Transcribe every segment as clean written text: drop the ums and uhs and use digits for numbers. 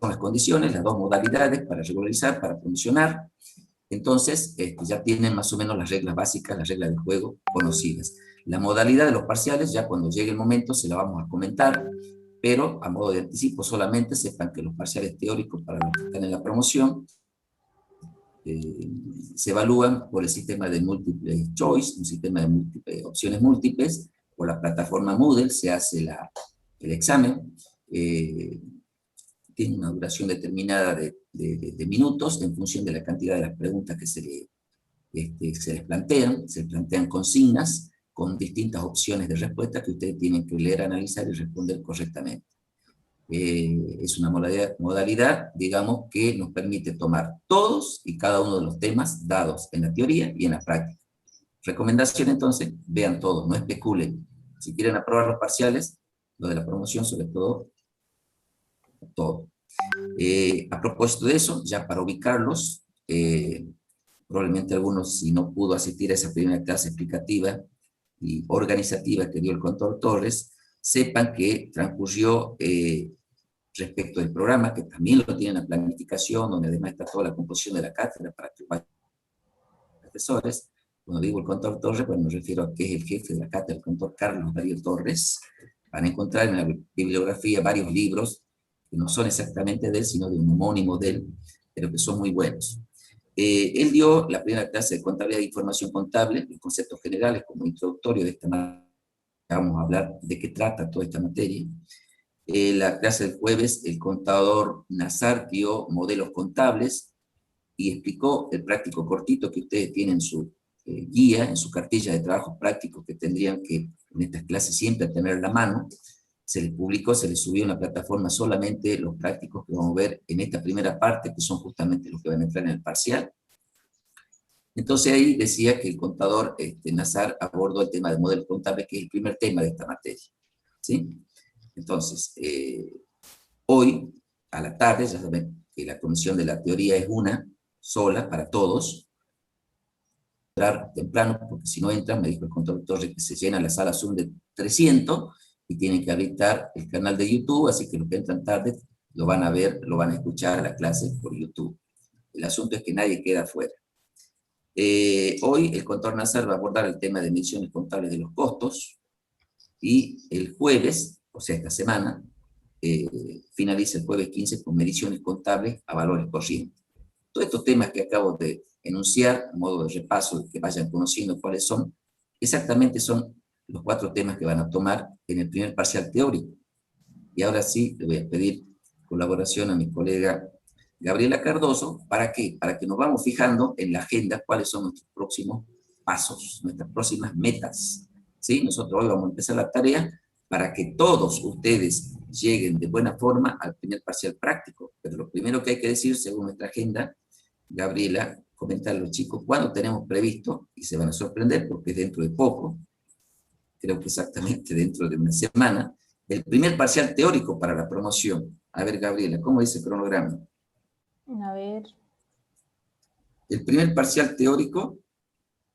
son las condiciones, las dos modalidades para regularizar, para promocionar. Entonces, ya tienen más o menos las reglas básicas, las reglas del juego conocidas. La modalidad de los parciales, ya cuando llegue el momento, se la vamos a comentar, pero a modo de anticipo solamente sepan que los parciales teóricos para los que están en la promoción se evalúan por el sistema de multiple choice, un sistema de opciones múltiples, por la plataforma Moodle se hace el examen, tiene una duración determinada de minutos en función de la cantidad de las preguntas que se les plantean, se plantean consignas con distintas opciones de respuesta que ustedes tienen que leer, analizar y responder correctamente. Es una modalidad, digamos, que nos permite tomar todos y cada uno de los temas dados en la teoría y en la práctica. Recomendación entonces, vean todo, no especulen. Si quieren aprobar los parciales, lo de la promoción sobre todo, todo. A propósito de eso, ya para ubicarlos, probablemente algunos, si no pudo asistir a esa primera clase explicativa y organizativa que dio el contador Torres, sepan que transcurrió respecto del programa, que también lo tiene en la planificación, donde además está toda la composición de la cátedra para que vayan profesores. Cuando digo el contador Torres, pues me refiero a que es el jefe de la cátedra, el contador Carlos Darío Torres. Van a encontrar en la bibliografía varios libros que no son exactamente de él, sino de un homónimo de él, pero que son muy buenos. Él dio la primera clase de contabilidad e información contable, los conceptos generales como introductorio de esta materia. Vamos a hablar de qué trata toda esta materia. La clase del jueves, el contador Nazar dio modelos contables y explicó el práctico cortito que ustedes tienen en su guía, en su cartilla de trabajos prácticos que tendrían que en estas clases siempre tener a la mano. Se les publicó, se les subió en la plataforma solamente los prácticos que vamos a ver en esta primera parte, que son justamente los que van a entrar en el parcial. Entonces ahí decía que el contador Nazar abordó el tema de modelos contables, que es el primer tema de esta materia. ¿Sí? Entonces, hoy, a la tarde, ya saben que la comisión de la teoría es una sola para todos. Entrar temprano, porque si no entran, me dijo el contador Torres que se llena la sala Zoom de 300 y tienen que habilitar el canal de YouTube, así que los que entran tarde lo van a ver, lo van a escuchar a la clase por YouTube. El asunto es que nadie queda afuera. Hoy el contador Nazar va a abordar el tema de emisiones contables de los costos, y el jueves, o sea, esta semana, finaliza el jueves 15 con mediciones contables a valores corrientes. Todos estos temas que acabo de enunciar, a modo de repaso, que vayan conociendo cuáles son, exactamente son los 4 temas que van a tomar en el primer parcial teórico. Y ahora sí, le voy a pedir colaboración a mi colega Gabriela Cardoso. ¿Para qué? Para que nos vamos fijando en la agenda cuáles son nuestros próximos pasos, nuestras próximas metas. ¿Sí? Nosotros hoy vamos a empezar la tarea para que todos ustedes lleguen de buena forma al primer parcial práctico. Pero lo primero que hay que decir, según nuestra agenda, Gabriela, comentar a los chicos cuándo tenemos previsto, y se van a sorprender porque es dentro de poco, creo que exactamente dentro de una semana, el primer parcial teórico para la promoción. A ver, Gabriela, ¿cómo dice el cronograma? A ver. El primer parcial teórico,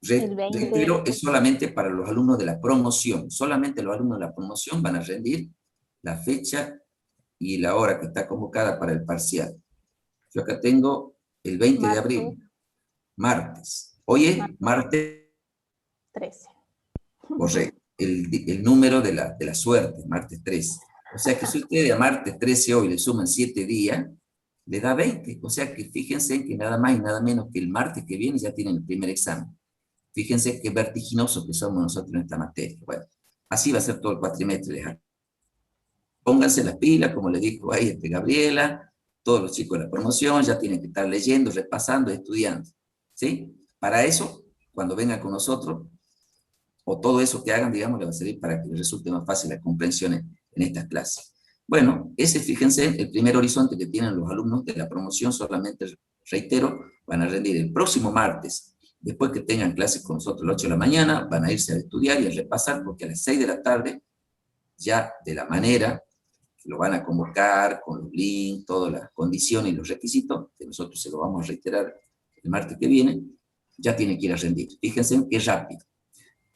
reitero, es solamente para los alumnos de la promoción. Solamente los alumnos de la promoción van a rendir la fecha y la hora que está convocada para el parcial. Yo acá tengo el 20 de abril, martes. Hoy es martes 13. Correcto. El número de la suerte, martes 13. O sea que si ustedes a martes 13 hoy le suman 7 días, le da 20. O sea que fíjense que nada más y nada menos que el martes que viene ya tienen el primer examen. Fíjense qué vertiginosos que somos nosotros en esta materia. Bueno, así va a ser todo el cuatrimestre. Pónganse las pilas, como le dijo ahí Gabriela, todos los chicos de la promoción ya tienen que estar leyendo, repasando, estudiando. ¿Sí? Para eso, cuando vengan con nosotros, o todo eso que hagan, digamos, le va a servir para que les resulte más fácil la comprensión en estas clases. Bueno, ese, fíjense, el primer horizonte que tienen los alumnos de la promoción, solamente, reitero, van a rendir el próximo martes, después que tengan clases con nosotros a las 8 de la mañana, van a irse a estudiar y a repasar, porque a las 6 de la tarde, ya de la manera que lo van a convocar, con los links, todas las condiciones y los requisitos, que nosotros se lo vamos a reiterar el martes que viene, ya tienen que ir a rendir. Fíjense qué rápido.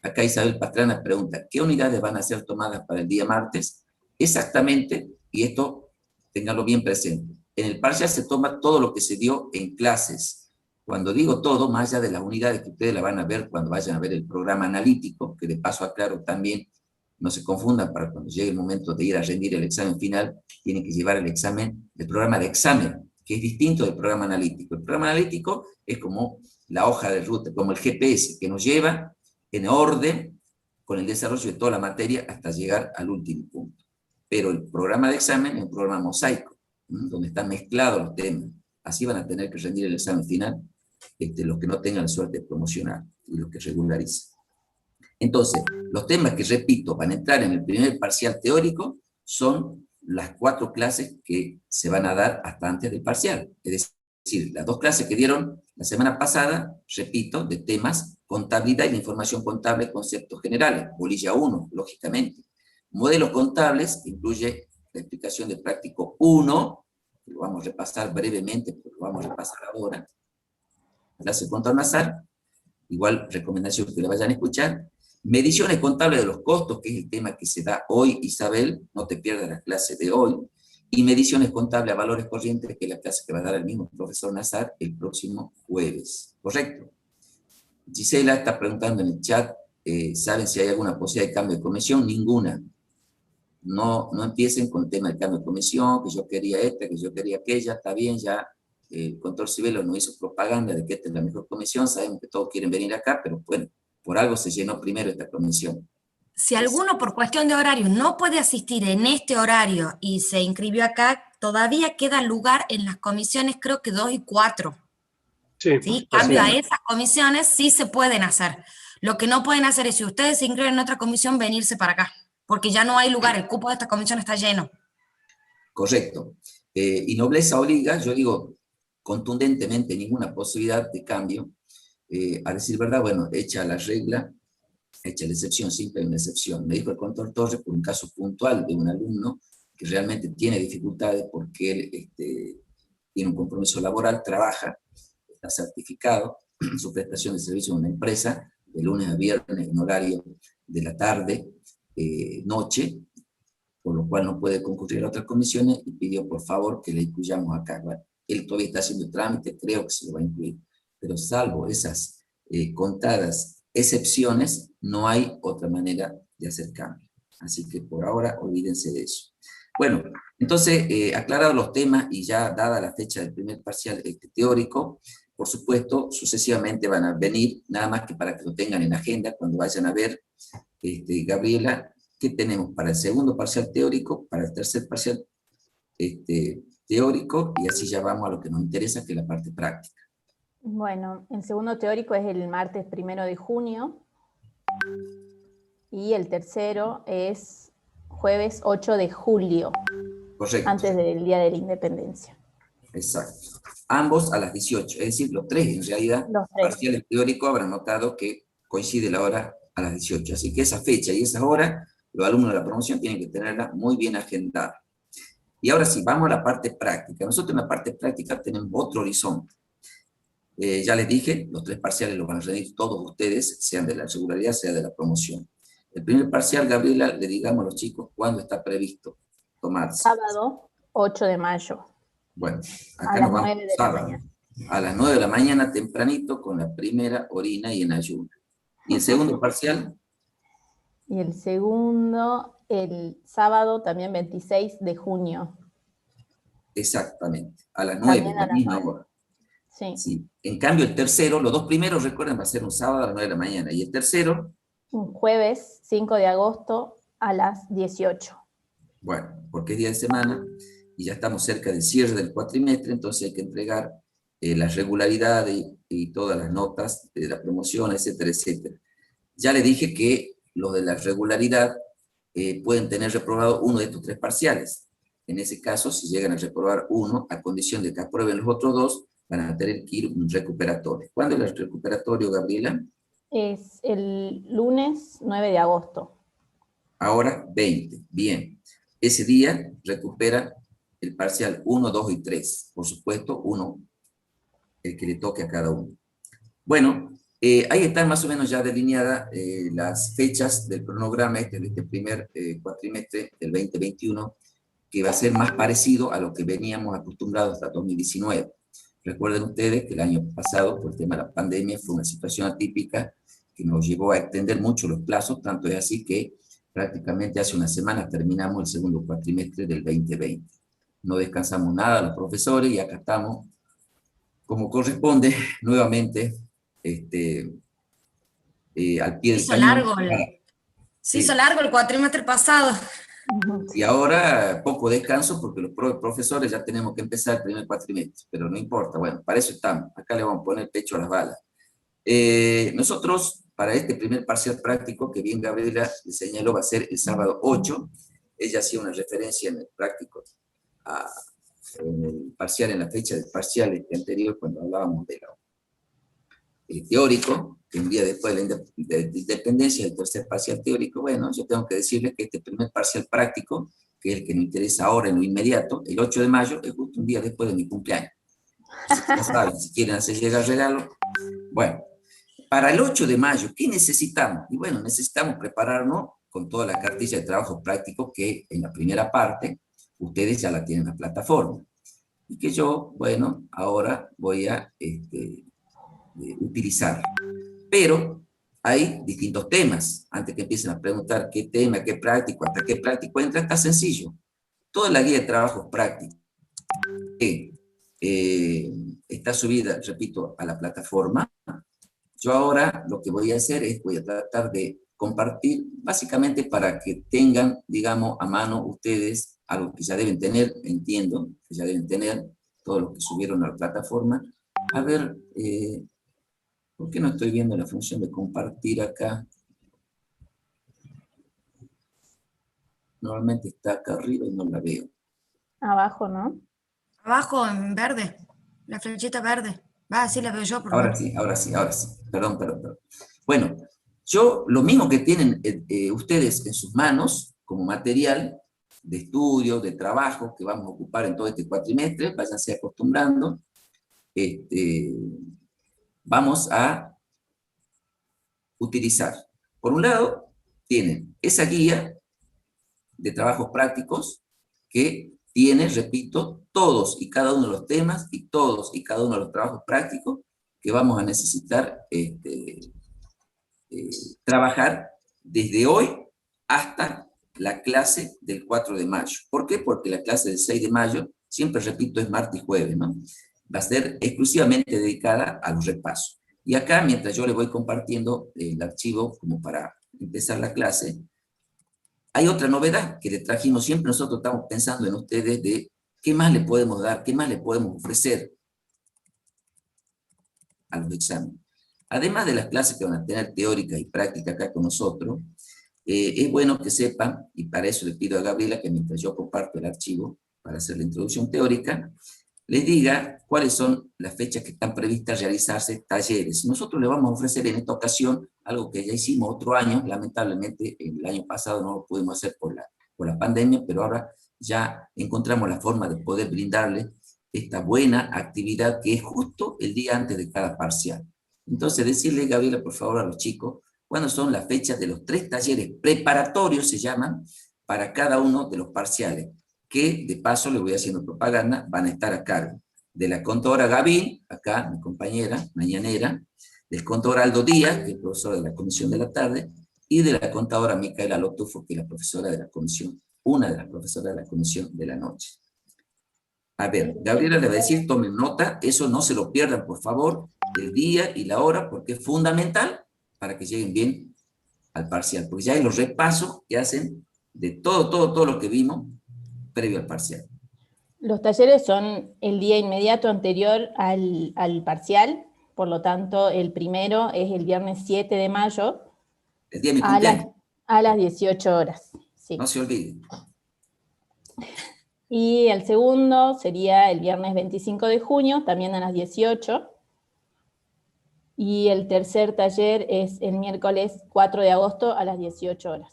Acá Isabel Pastrana pregunta, ¿qué unidades van a ser tomadas para el día martes? Exactamente, y esto, ténganlo bien presente, En el parcial se toma todo lo que se dio en clases. Cuando digo todo, más allá de las unidades que ustedes la van a ver cuando vayan a ver el programa analítico, que de paso aclaro también, no se confundan para cuando llegue el momento de ir a rendir el examen final, tienen que llevar el examen, el programa de examen, que es distinto del programa analítico. El programa analítico es como la hoja de ruta, como el GPS, que nos lleva en orden con el desarrollo de toda la materia hasta llegar al último punto. Pero el programa de examen es un programa mosaico, donde están mezclados los temas. Así van a tener que rendir el examen final los que no tengan la suerte de promocionar y los que regularicen. Entonces, los temas que, repito, van a entrar en el primer parcial teórico son las 4 clases que se van a dar hasta antes del parcial. Es decir, las 2 clases que dieron la semana pasada, repito, de temas contabilidad y la información contable, conceptos generales, bolilla 1, lógicamente. Modelos contables incluye la explicación de práctico 1, que lo vamos a repasar brevemente, porque lo vamos a repasar ahora. Clase contra al azar, igual recomendación que le vayan a escuchar. Mediciones contables de los costos, que es el tema que se da hoy, Isabel, no te pierdas la clase de hoy. Y mediciones contables a valores corrientes, que es la clase que va a dar el mismo profesor Nazar el próximo jueves. ¿Correcto? Gisela está preguntando en el chat, ¿saben si hay alguna posibilidad de cambio de comisión? Ninguna. No empiecen con el tema del cambio de comisión, que yo quería esta, que yo quería aquella, está bien, ya el control civil nos hizo propaganda de que esta es la mejor comisión, sabemos que todos quieren venir acá, pero bueno, por algo se llenó primero esta comisión. Si alguno por cuestión de horario no puede asistir en este horario y se inscribió acá, todavía queda lugar en las comisiones, creo que 2 y 4. Sí, cambio a esas comisiones sí se pueden hacer. Lo que no pueden hacer es, si ustedes se inscriben en otra comisión, venirse para acá, porque ya no hay lugar, el cupo de esta comisión está lleno. Correcto. Y nobleza obliga, yo digo contundentemente, ninguna posibilidad de cambio. A decir verdad, bueno, hecha la regla, hecha la excepción, siempre hay una excepción. Me dijo el control Torres por un caso puntual de un alumno que realmente tiene dificultades porque él tiene un compromiso laboral, trabaja, está certificado, su prestación de servicio en una empresa, de lunes a viernes en horario de la tarde, noche, por lo cual no puede concurrir a otras comisiones y pidió por favor que le incluyamos acá. Bueno, él todavía está haciendo el trámite, creo que se lo va a incluir, pero salvo esas contadas excepciones, no hay otra manera de hacer cambio. Así que por ahora olvídense de eso. Bueno, entonces, aclarados los temas y ya dada la fecha del primer parcial teórico, por supuesto, sucesivamente van a venir, nada más que para que lo tengan en agenda cuando vayan a ver, Gabriela, ¿qué tenemos para el segundo parcial teórico, para el tercer parcial teórico? Y así ya vamos a lo que nos interesa, que es la parte práctica. Bueno, el segundo teórico es el martes 1 de junio y el tercero es jueves 8 de julio. Correcto. Antes del Día de la Independencia. Exacto. Ambos a las 18, es decir, los tres en realidad, los tres. Parciales teóricos habrán notado que coincide la hora a las 18. Así que esa fecha y esa hora, los alumnos de la promoción tienen que tenerla muy bien agendada. Y ahora sí, vamos a la parte práctica. Nosotros en la parte práctica tenemos otro horizonte. Ya les dije, los 3 parciales los van a rendir todos ustedes, sean de la regularidad, sea de la promoción. El primer parcial, Gabriela, le digamos a los chicos cuándo está previsto tomarse. Sábado 8 de mayo. Bueno, acá nos vamos sábado, a las 9 de la mañana tempranito, con la primera orina y en ayuno. ¿Y el segundo parcial? Y el segundo, el sábado, también 26 de junio. Exactamente, a las 9, la misma hora. Sí. Sí. En cambio, el tercero, los 2 primeros, recuerden, va a ser un sábado a las 9 de la mañana. Y el tercero, un jueves 5 de agosto a las 18. Bueno, porque es día de semana y ya estamos cerca del cierre del cuatrimestre, entonces hay que entregar la regularidad y todas las notas de la promoción, etcétera, etcétera. Ya le dije que los de la regularidad pueden tener reprobado uno de estos 3 parciales. En ese caso, si llegan a reprobar uno, a condición de que aprueben los otros 2, van a tener que ir un recuperatorio. ¿Cuándo es el recuperatorio, Gabriela? Es el lunes 9 de agosto. Ahora 20, bien. Ese día recupera el parcial 1, 2 y 3. Por supuesto, 1, el que le toque a cada uno. Bueno, ahí están más o menos ya delineadas las fechas del cronograma de este primer cuatrimestre del 2021. que va a ser más parecido a lo que veníamos acostumbrados hasta 2019. Recuerden ustedes que el año pasado, por el tema de la pandemia, fue una situación atípica que nos llevó a extender mucho los plazos, tanto es así que prácticamente hace una semana terminamos el segundo cuatrimestre del 2020. No descansamos nada los profesores y acá estamos, como corresponde, nuevamente al pie del cañón. Se hizo largo el cuatrimestre pasado. Y ahora poco descanso porque los profesores ya tenemos que empezar el primer cuatrimestre, pero no importa, bueno, para eso estamos, acá le vamos a poner pecho a las balas. Nosotros, para este primer parcial práctico, que bien Gabriela le señaló, va a ser el sábado 8, ella hacía una referencia en el práctico, en el parcial, en la fecha del parcial anterior, cuando hablábamos de teórico, que un día después de la independencia del tercer parcial teórico. Bueno, yo tengo que decirles que este primer parcial práctico, que es el que nos interesa ahora en lo inmediato, el 8 de mayo, es justo un día después de mi cumpleaños. Ya saben, si quieren hacer llegar regalo. Bueno, para el 8 de mayo, ¿qué necesitamos? Y bueno, necesitamos prepararnos con toda la cartilla de trabajos prácticos que en la primera parte ustedes ya la tienen en la plataforma. Y que yo, bueno, ahora voy a utilizar. Pero hay distintos temas. Antes que empiecen a preguntar qué tema, qué práctico, hasta qué práctico entra, está sencillo. Toda la guía de trabajos prácticos que está subida, repito, a la plataforma. Yo ahora lo que voy a hacer es, voy a tratar de compartir, básicamente para que tengan, digamos, a mano ustedes algo que ya deben tener, entiendo, que ya deben tener todos los que subieron a la plataforma. A ver, ¿por qué no estoy viendo la función de compartir acá? Normalmente está acá arriba y no la veo. Abajo, ¿no? Abajo en verde, la flechita verde. Así la veo yo. Ahora sí. Perdón. Bueno, yo, lo mismo que tienen ustedes en sus manos, como material de estudio, de trabajo, que vamos a ocupar en todo este cuatrimestre, váyanse acostumbrando, vamos a utilizar. Por un lado, tienen esa guía de trabajos prácticos que tiene, repito, todos y cada uno de los temas y todos y cada uno de los trabajos prácticos que vamos a necesitar trabajar desde hoy hasta la clase del 4 de mayo. ¿Por qué? Porque la clase del 6 de mayo, siempre repito, es martes y jueves, ¿no? Va a ser exclusivamente dedicada a los repasos. Y acá, mientras yo les voy compartiendo el archivo como para empezar la clase, hay otra novedad que le trajimos. Siempre nosotros estamos pensando en ustedes de qué más le podemos dar, qué más le podemos ofrecer a los exámenes. Además de las clases que van a tener teóricas y prácticas acá con nosotros, es bueno que sepan, y para eso le pido a Gabriela que mientras yo comparto el archivo para hacer la introducción teórica, les diga cuáles son las fechas que están previstas realizarse talleres. Nosotros le vamos a ofrecer en esta ocasión algo que ya hicimos otro año, lamentablemente el año pasado no lo pudimos hacer por la pandemia, pero ahora ya encontramos la forma de poder brindarle esta buena actividad que es justo el día antes de cada parcial. Entonces, decirle, Gabriela, por favor, a los chicos, cuándo son las fechas de los 3 talleres preparatorios, se llaman, para cada uno de los parciales, que de paso, le voy haciendo propaganda, van a estar a cargo de la contadora Gaby, acá, mi compañera, mañanera, del contador Aldo Díaz, que es profesor de la comisión de la tarde, y de la contadora Micaela Lotufo, que es la profesora de la comisión, una de las profesoras de la comisión de la noche. A ver, Gabriela le va a decir, tomen nota, eso no se lo pierdan, por favor, el día y la hora, porque es fundamental para que lleguen bien al parcial, porque ya hay los repasos que hacen de todo lo que vimos previo al parcial. Los talleres son el día inmediato anterior al parcial, por lo tanto, el primero es el viernes 7 de mayo, el día de mi cumpleaños. A las 18 horas. Sí. No se olviden. Y el segundo sería el viernes 25 de junio, también a las 18. Y el tercer taller es el miércoles 4 de agosto a las 18 horas.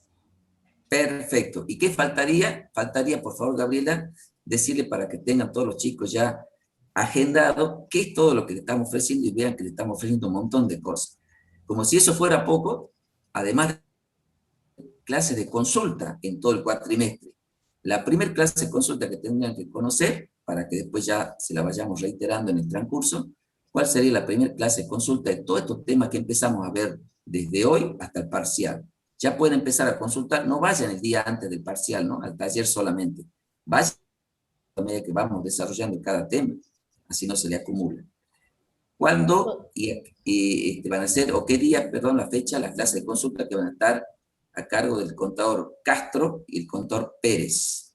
Perfecto. ¿Y qué faltaría? Faltaría, por favor, Gabriela, decirle para que tengan todos los chicos ya agendado qué es todo lo que le estamos ofreciendo y vean que le estamos ofreciendo un montón de cosas. Como si eso fuera poco, además de clases de consulta en todo el cuatrimestre. La primera clase de consulta que tendrían que conocer, para que después ya se la vayamos reiterando en el transcurso, ¿cuál sería la primera clase de consulta de todos estos temas que empezamos a ver desde hoy hasta el parcial? Ya pueden empezar a consultar, no vayan el día antes del parcial, ¿no? Al taller solamente. Vayan a medida que vamos desarrollando cada tema, así no se le acumula. ¿Cuándo van a ser, o qué día, perdón, la fecha, las clases de consulta que van a estar a cargo del contador Castro y el contador Pérez?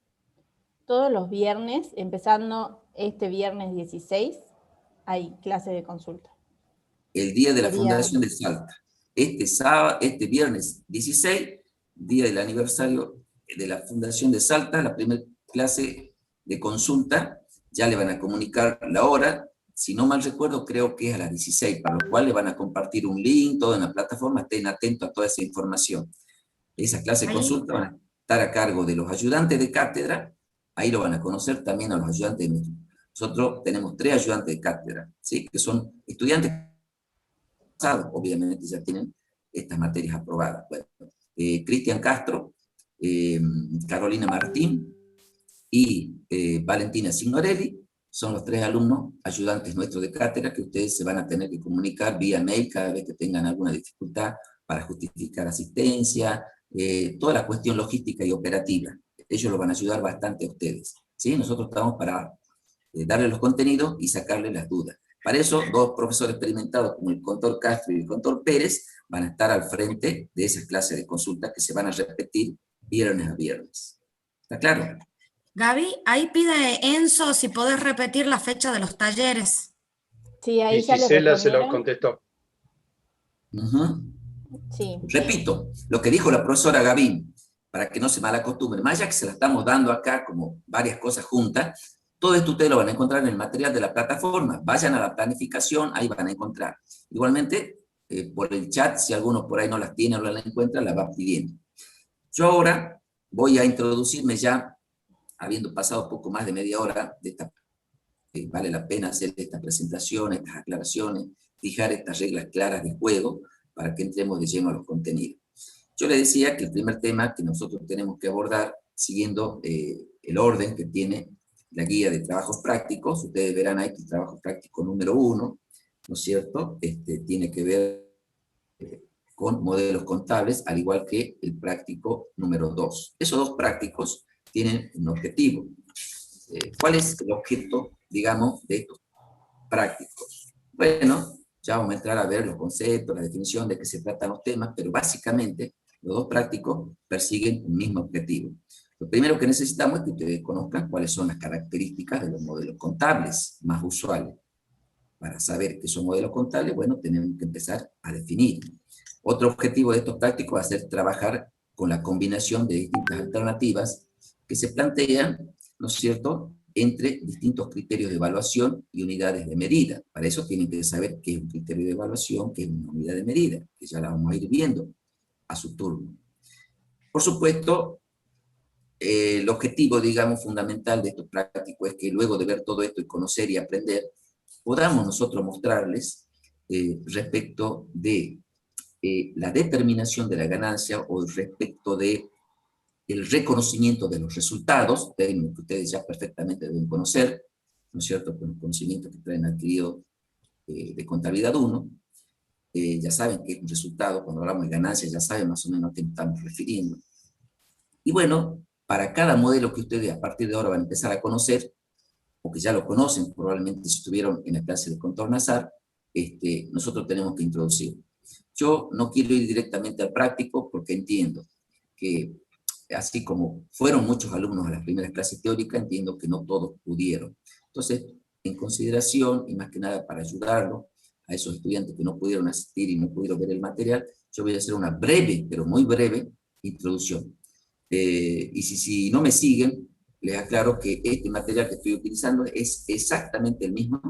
Todos los viernes, empezando este viernes 16, hay clase de consulta. El día de la fundación de Salta. Este viernes 16, día del aniversario de la fundación de Salta, la primera clase de consulta, ya le van a comunicar la hora, si no mal recuerdo creo que es a las 16, para lo cual le van a compartir un link, todo en la plataforma, estén atentos a toda esa información. Esas clases de consulta van a estar a cargo de los ayudantes de cátedra, ahí lo van a conocer también a los ayudantes de nuestro. Nosotros tenemos 3 ayudantes de cátedra, ¿sí? Que son estudiantes obviamente ya tienen estas materias aprobadas. Bueno, Cristian Castro, Carolina Martín y Valentina Signorelli son los 3 alumnos ayudantes nuestros de cátedra que ustedes se van a tener que comunicar vía mail cada vez que tengan alguna dificultad para justificar asistencia, toda la cuestión logística y operativa. Ellos lo van a ayudar bastante a ustedes, ¿sí? Nosotros estamos para darle los contenidos y sacarle las dudas. Para eso, 2 profesores experimentados como el contador Castro y el contador Pérez van a estar al frente de esas clases de consulta que se van a repetir viernes a viernes. ¿Está claro? Gaby, ahí pide Enzo si podés repetir la fecha de los talleres. Sí, ahí ya Gisela se lo contestó. Sí. Repito, lo que dijo la profesora Gavín, para que no se malacostumbre, más ya que se la estamos dando acá como varias cosas juntas, todo esto ustedes lo van a encontrar en el material de la plataforma. Vayan a la planificación, ahí van a encontrar. Igualmente, por el chat, si alguno por ahí no las tiene o no las encuentra, las va pidiendo. Yo ahora voy a introducirme ya, habiendo pasado poco más de media hora, vale la pena hacer esta presentación, estas aclaraciones, fijar estas reglas claras de juego, para que entremos de lleno a los contenidos. Yo les decía que el primer tema que nosotros tenemos que abordar, siguiendo el orden que tiene la guía de trabajos prácticos, ustedes verán ahí que el trabajo práctico número 1, ¿no es cierto?, tiene que ver con modelos contables, al igual que el práctico número 2. Esos 2 prácticos tienen un objetivo. ¿Cuál es el objeto, digamos, de estos prácticos? Bueno, ya vamos a entrar a ver los conceptos, la definición de qué se tratan los temas, pero básicamente los 2 prácticos persiguen un mismo objetivo. Lo primero que necesitamos es que ustedes conozcan cuáles son las características de los modelos contables más usuales. Para saber qué son modelos contables, bueno, tenemos que empezar a definir. Otro objetivo de estos prácticos va a ser trabajar con la combinación de distintas alternativas que se plantean, ¿no es cierto?, entre distintos criterios de evaluación y unidades de medida. Para eso tienen que saber qué es un criterio de evaluación, qué es una unidad de medida, que ya la vamos a ir viendo a su turno. Por supuesto, el objetivo, digamos, fundamental de estos prácticos es que luego de ver todo esto y conocer y aprender, podamos nosotros mostrarles respecto de la determinación de la ganancia o respecto de el reconocimiento de los resultados, términos que ustedes ya perfectamente deben conocer, ¿no es cierto?, con los conocimientos que traen adquirido de contabilidad 1, ya saben que es un resultado, cuando hablamos de ganancia ya saben más o menos a qué nos estamos refiriendo. Y bueno, para cada modelo que ustedes a partir de ahora van a empezar a conocer, o que ya lo conocen probablemente si estuvieron en la clase de contador Nazar, nosotros tenemos que introducir. Yo no quiero ir directamente al práctico porque entiendo que, así como fueron muchos alumnos a las primeras clases teóricas, entiendo que no todos pudieron. Entonces, en consideración, y más que nada para ayudarlos a esos estudiantes que no pudieron asistir y no pudieron ver el material, yo voy a hacer una breve, pero muy breve, introducción. Y si no me siguen, les aclaro que este material que estoy utilizando es exactamente el mismo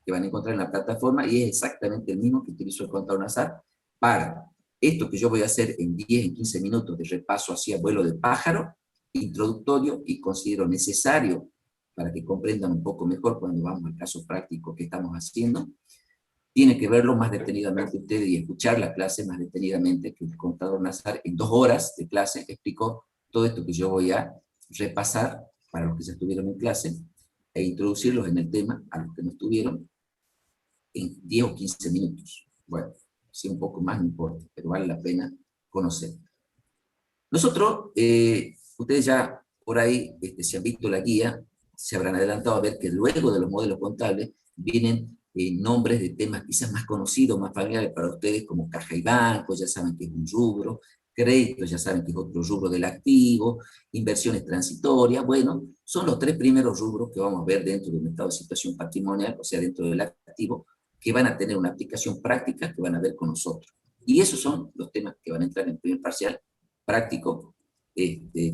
que van a encontrar en la plataforma y es exactamente el mismo que utilizó el contador Nazar para esto que yo voy a hacer en 10, en 15 minutos de repaso hacia vuelo de pájaro, introductorio y considero necesario para que comprendan un poco mejor cuando vamos al caso práctico que estamos haciendo. Tiene que verlo más detenidamente ustedes y escuchar la clase más detenidamente, que el contador Nazar en 2 horas de clase explicó todo esto que yo voy a repasar para los que ya estuvieron en clase e introducirlos en el tema a los que no estuvieron en 10 o 15 minutos. Bueno, si un poco más no importa, pero vale la pena conocer. Nosotros, ustedes ya por ahí se han visto la guía, se habrán adelantado a ver que luego de los modelos contables vienen nombres de temas quizás más conocidos, más familiares para ustedes, como caja y banco, ya saben que es un rubro, créditos, ya saben que es otro rubro del activo, inversiones transitorias. Bueno, son los 3 primeros rubros que vamos a ver dentro de un estado de situación patrimonial, o sea, dentro del activo, que van a tener una aplicación práctica que van a ver con nosotros. Y esos son los temas que van a entrar en primer parcial práctico,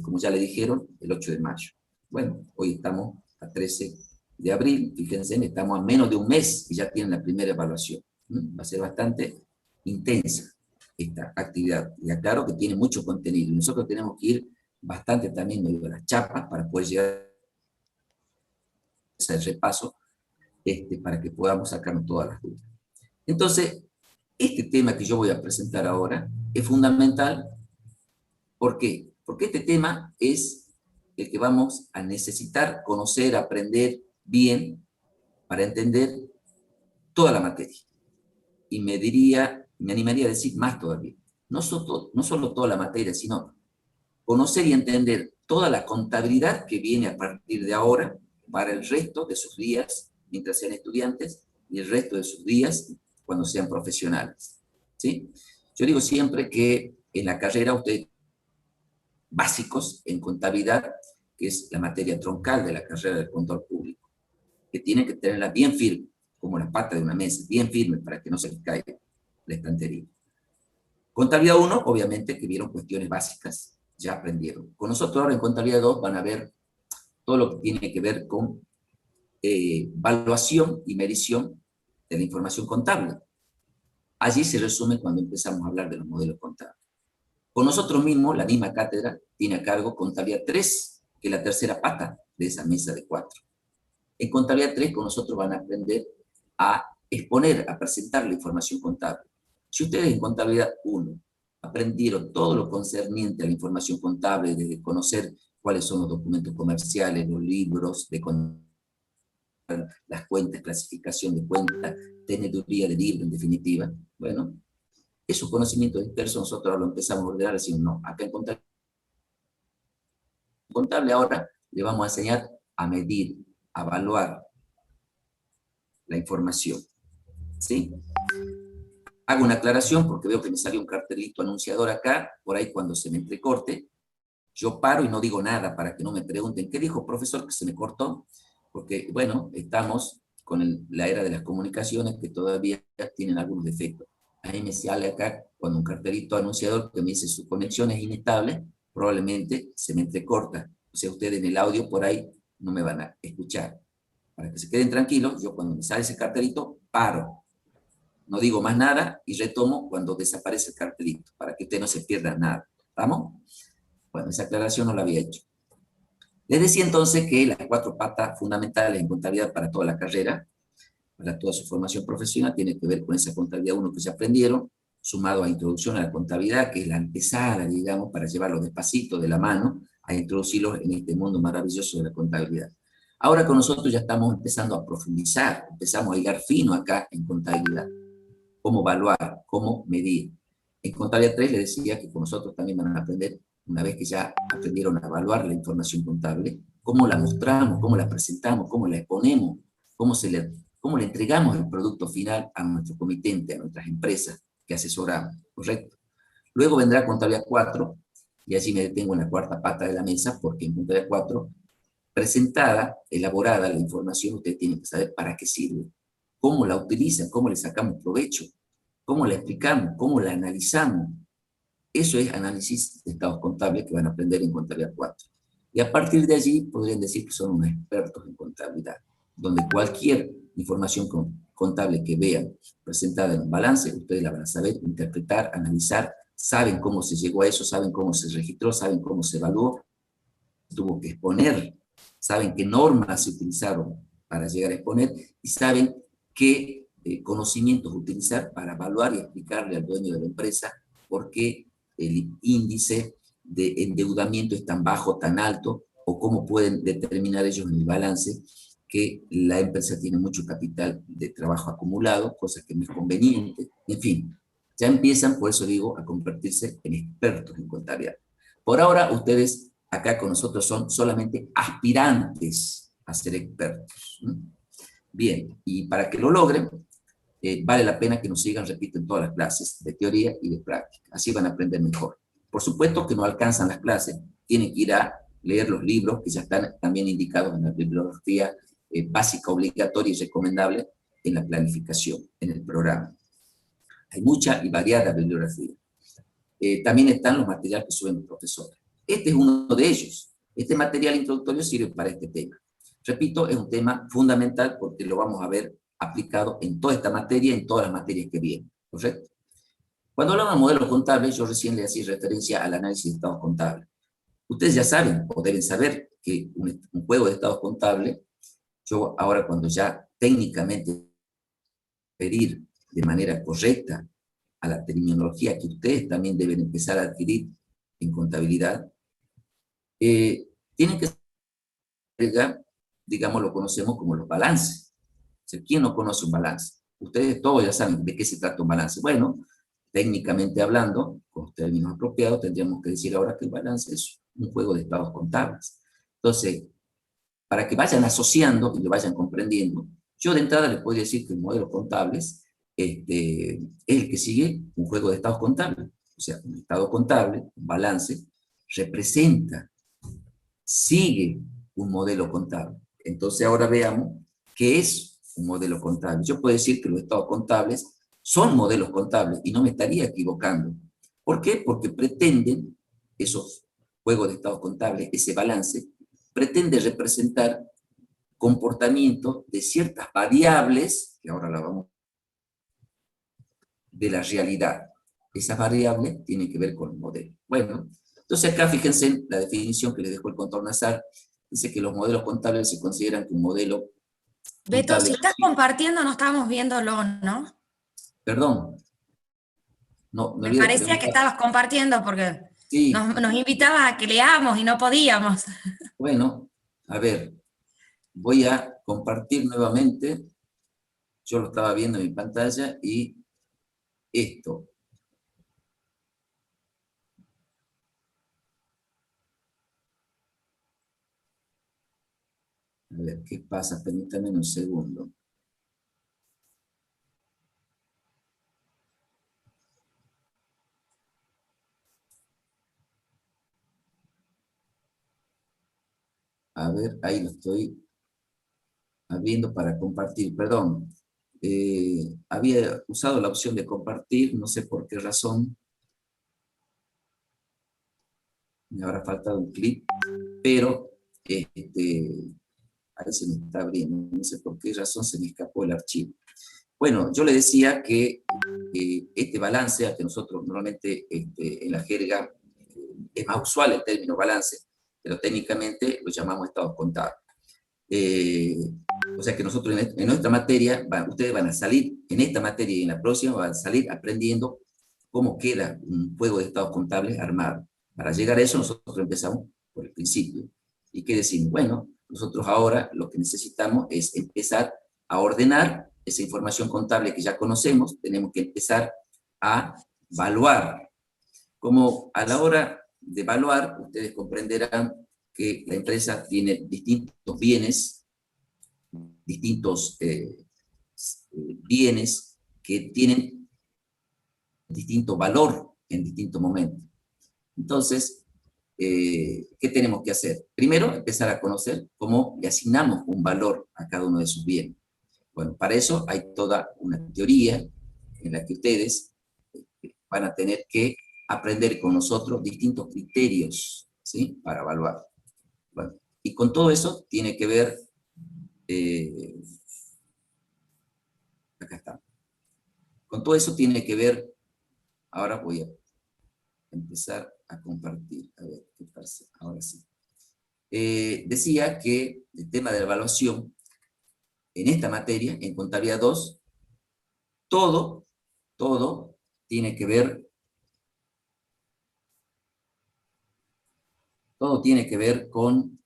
como ya le dijeron, el 8 de mayo. Bueno, hoy estamos a 13 de abril, fíjense, estamos a menos de un mes y ya tienen la primera evaluación. Va a ser bastante intensa esta actividad. Y aclaro que tiene mucho contenido. Nosotros tenemos que ir bastante también medio de las chapas para poder llegar a ese repaso para que podamos sacarnos todas las dudas. Entonces, este tema que yo voy a presentar ahora es fundamental. ¿Por qué? Porque este tema es el que vamos a necesitar conocer, aprender bien para entender toda la materia. Y me animaría a decir más todavía. No solo toda la materia, sino conocer y entender toda la contabilidad que viene a partir de ahora para el resto de sus días, mientras sean estudiantes, y el resto de sus días cuando sean profesionales. ¿Sí? Yo digo siempre que en la carrera ustedes básicos en contabilidad, que es la materia troncal de la carrera del contador público, que tienen que tenerla bien firme, como la pata de una mesa, bien firme para que no se les caiga la estantería. Contabilidad 1, obviamente, que vieron cuestiones básicas, ya aprendieron. Con nosotros ahora en contabilidad 2 van a ver todo lo que tiene que ver con evaluación y medición de la información contable. Allí se resume cuando empezamos a hablar de los modelos contables. Con nosotros mismos, la misma cátedra tiene a cargo contabilidad 3, que es la tercera pata de esa mesa de 4. En contabilidad 3 con nosotros van a aprender a exponer, a presentar la información contable. Si ustedes en contabilidad 1 aprendieron todo lo concerniente a la información contable, desde conocer cuáles son los documentos comerciales, los libros de contabilidad, las cuentas, clasificación de cuentas, teneduría de libro, en definitiva, bueno, esos conocimientos dispersos nosotros lo empezamos a ordenar diciendo, no, acá en contable ahora le vamos a enseñar a medir, a evaluar la información. ¿Sí? Hago una aclaración porque veo que me salió un cartelito anunciador acá, por ahí cuando se me entrecorte, yo paro y no digo nada para que no me pregunten, ¿qué dijo profesor que se me cortó? Porque, bueno, estamos con la era de las comunicaciones que todavía tienen algunos defectos. A mí me sale acá cuando un cartelito anunciador que me dice su conexión es inestable, probablemente se me entrecorta. O sea, ustedes en el audio por ahí no me van a escuchar. Para que se queden tranquilos, yo cuando me sale ese cartelito, paro. No digo más nada y retomo cuando desaparece el cartelito, para que ustedes no se pierdan nada. ¿Vamos? Bueno, esa aclaración no la había hecho. Les decía entonces que las 4 patas fundamentales en contabilidad para toda la carrera, para toda su formación profesional, tiene que ver con esa contabilidad 1 que se aprendieron, sumado a introducción a la contabilidad, que es la antesala, digamos, para llevarlos despacito, de la mano, a introducirlos en este mundo maravilloso de la contabilidad. Ahora con nosotros ya estamos empezando a profundizar, empezamos a hilar fino acá en contabilidad. Cómo evaluar, cómo medir. En contabilidad 3 les decía que con nosotros también van a aprender, una vez que ya aprendieron a evaluar la información contable, cómo la mostramos, cómo la presentamos, cómo la exponemos, cómo le entregamos el producto final a nuestro comitente, a nuestras empresas que asesoramos, ¿correcto? Luego vendrá contabilidad 4, y allí me detengo en la 4ª pata de la mesa, porque en contabilidad 4, presentada, elaborada la información, ustedes tienen que saber para qué sirve, cómo la utilizan, cómo le sacamos provecho, cómo la explicamos, cómo la analizamos. Eso es análisis de estados contables que van a aprender en contabilidad 4. Y a partir de allí podrían decir que son unos expertos en contabilidad, donde cualquier información contable que vean presentada en un balance, ustedes la van a saber interpretar, analizar, saben cómo se llegó a eso, saben cómo se registró, saben cómo se evaluó, tuvo que exponer, saben qué normas se utilizaron para llegar a exponer y saben qué conocimientos utilizar para evaluar y explicarle al dueño de la empresa por qué el índice de endeudamiento es tan bajo, tan alto, o cómo pueden determinar ellos en el balance que la empresa tiene mucho capital de trabajo acumulado, cosa que no es conveniente. En fin, ya empiezan, por eso digo, a convertirse en expertos en contabilidad. Por ahora, ustedes acá con nosotros son solamente aspirantes a ser expertos. Bien, y para que lo logren, vale la pena que nos sigan, repito, en todas las clases de teoría y de práctica. Así van a aprender mejor. Por supuesto que no alcanzan las clases, tienen que ir a leer los libros que ya están también indicados en la bibliografía básica, obligatoria y recomendable en la planificación, en el programa. Hay mucha y variada bibliografía. También están los materiales que suben los profesores. Este es uno de ellos. Este material introductorio sirve para este tema. Repito, es un tema fundamental porque lo vamos a ver aplicado en toda esta materia, en todas las materias que vienen, ¿correcto? Cuando hablamos de modelos contables, yo recién le hacía referencia al análisis de estados contables. Ustedes ya saben, o deben saber, que un juego de estados contables, yo ahora cuando ya técnicamente pedir de manera correcta a la terminología que ustedes también deben empezar a adquirir en contabilidad, tienen que ser, digamos, lo conocemos como los balances. O sea, ¿quién no conoce un balance? Ustedes todos ya saben de qué se trata un balance. Bueno, técnicamente hablando, con los términos apropiados, tendríamos que decir ahora que el balance es un juego de estados contables. Entonces, para que vayan asociando y lo vayan comprendiendo, yo de entrada les puedo decir que el modelo contables es el que sigue un juego de estados contables. O sea, un estado contable, un balance, representa, sigue un modelo contable. Entonces ahora veamos qué es un modelo contable. Yo puedo decir que los estados contables son modelos contables y no me estaría equivocando. ¿Por qué? Porque pretenden, esos juegos de estados contables, ese balance, pretende representar comportamiento de ciertas variables, que ahora la vamos a ver, de la realidad. Esas variables tienen que ver con el modelo. Bueno, entonces acá fíjense en la definición que les dejó el Contador Nazar. Dice que los modelos contables se consideran que un modelo Beto, contable... si estás compartiendo no estamos viéndolo, ¿no? Perdón. No, me Me olvidé de parecía que preguntar. estabas compartiendo porque Sí, nos invitabas a que leamos y no podíamos. bueno, a ver, voy a compartir nuevamente. Yo lo estaba viendo en mi pantalla y esto. A ver, ¿qué pasa? Permítanme un segundo. A ver, ahí lo estoy abriendo para compartir. Perdón, había usado la opción de compartir, no sé por qué razón. Me habrá faltado un clic, pero ahí se me está abriendo. No sé por qué razón se me escapó el archivo. Bueno, yo le decía que este balance, al que nosotros normalmente en la jerga es más usual el término balance, pero técnicamente lo llamamos estados contables. O sea que nosotros en nuestra materia, ustedes van a salir, en esta materia y en la próxima, van a salir aprendiendo cómo queda un juego de estados contables armado. Para llegar a eso nosotros empezamos por el principio. ¿Y qué decimos? Bueno, nosotros ahora lo que necesitamos es empezar a ordenar esa información contable que ya conocemos, tenemos que empezar a evaluar. Como a la hora de evaluar, ustedes comprenderán que la empresa tiene distintos bienes, distintos bienes que tienen distinto valor en distintos momentos. Entonces, ¿qué tenemos que hacer? Primero, empezar a conocer cómo le asignamos un valor a cada uno de sus bienes. Bueno, para eso hay toda una teoría en la que ustedes van a tener que aprender con nosotros distintos criterios, ¿sí? Para evaluar. Bueno, y con todo eso tiene que ver, acá está, con todo eso tiene que ver, ahora voy a empezar a compartir, a ver qué pasa, ahora sí. Decía que el tema de la evaluación, en esta materia, en Contabilidad 2, todo tiene que ver, con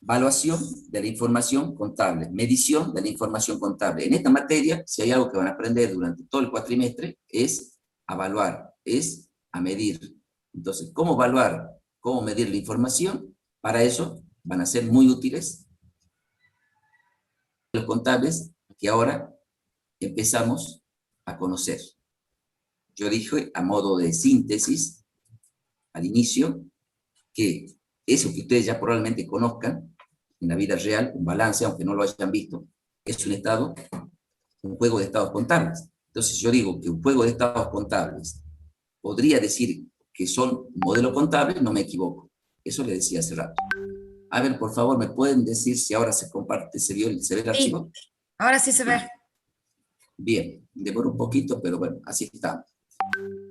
Evaluación de la información contable, medición de la información contable. En esta materia, si hay algo que van a aprender durante todo el cuatrimestre, es a evaluar, es a medir. Entonces, ¿cómo evaluar, cómo medir la información? Para eso van a ser muy útiles los contables que ahora empezamos a conocer. Yo dije a modo de síntesis al inicio que eso que ustedes ya probablemente conozcan en la vida real, un balance, aunque no lo hayan visto, es un estado, un juego de estados contables. Entonces yo digo que un juego de estados contables podría decir que son un modelo contable, no me equivoco. Eso le decía hace rato. A ver, por favor, ¿me pueden decir si ahora se comparte, se ve el archivo? Ahora sí se ve. Bien, demora un poquito, pero bueno, así está.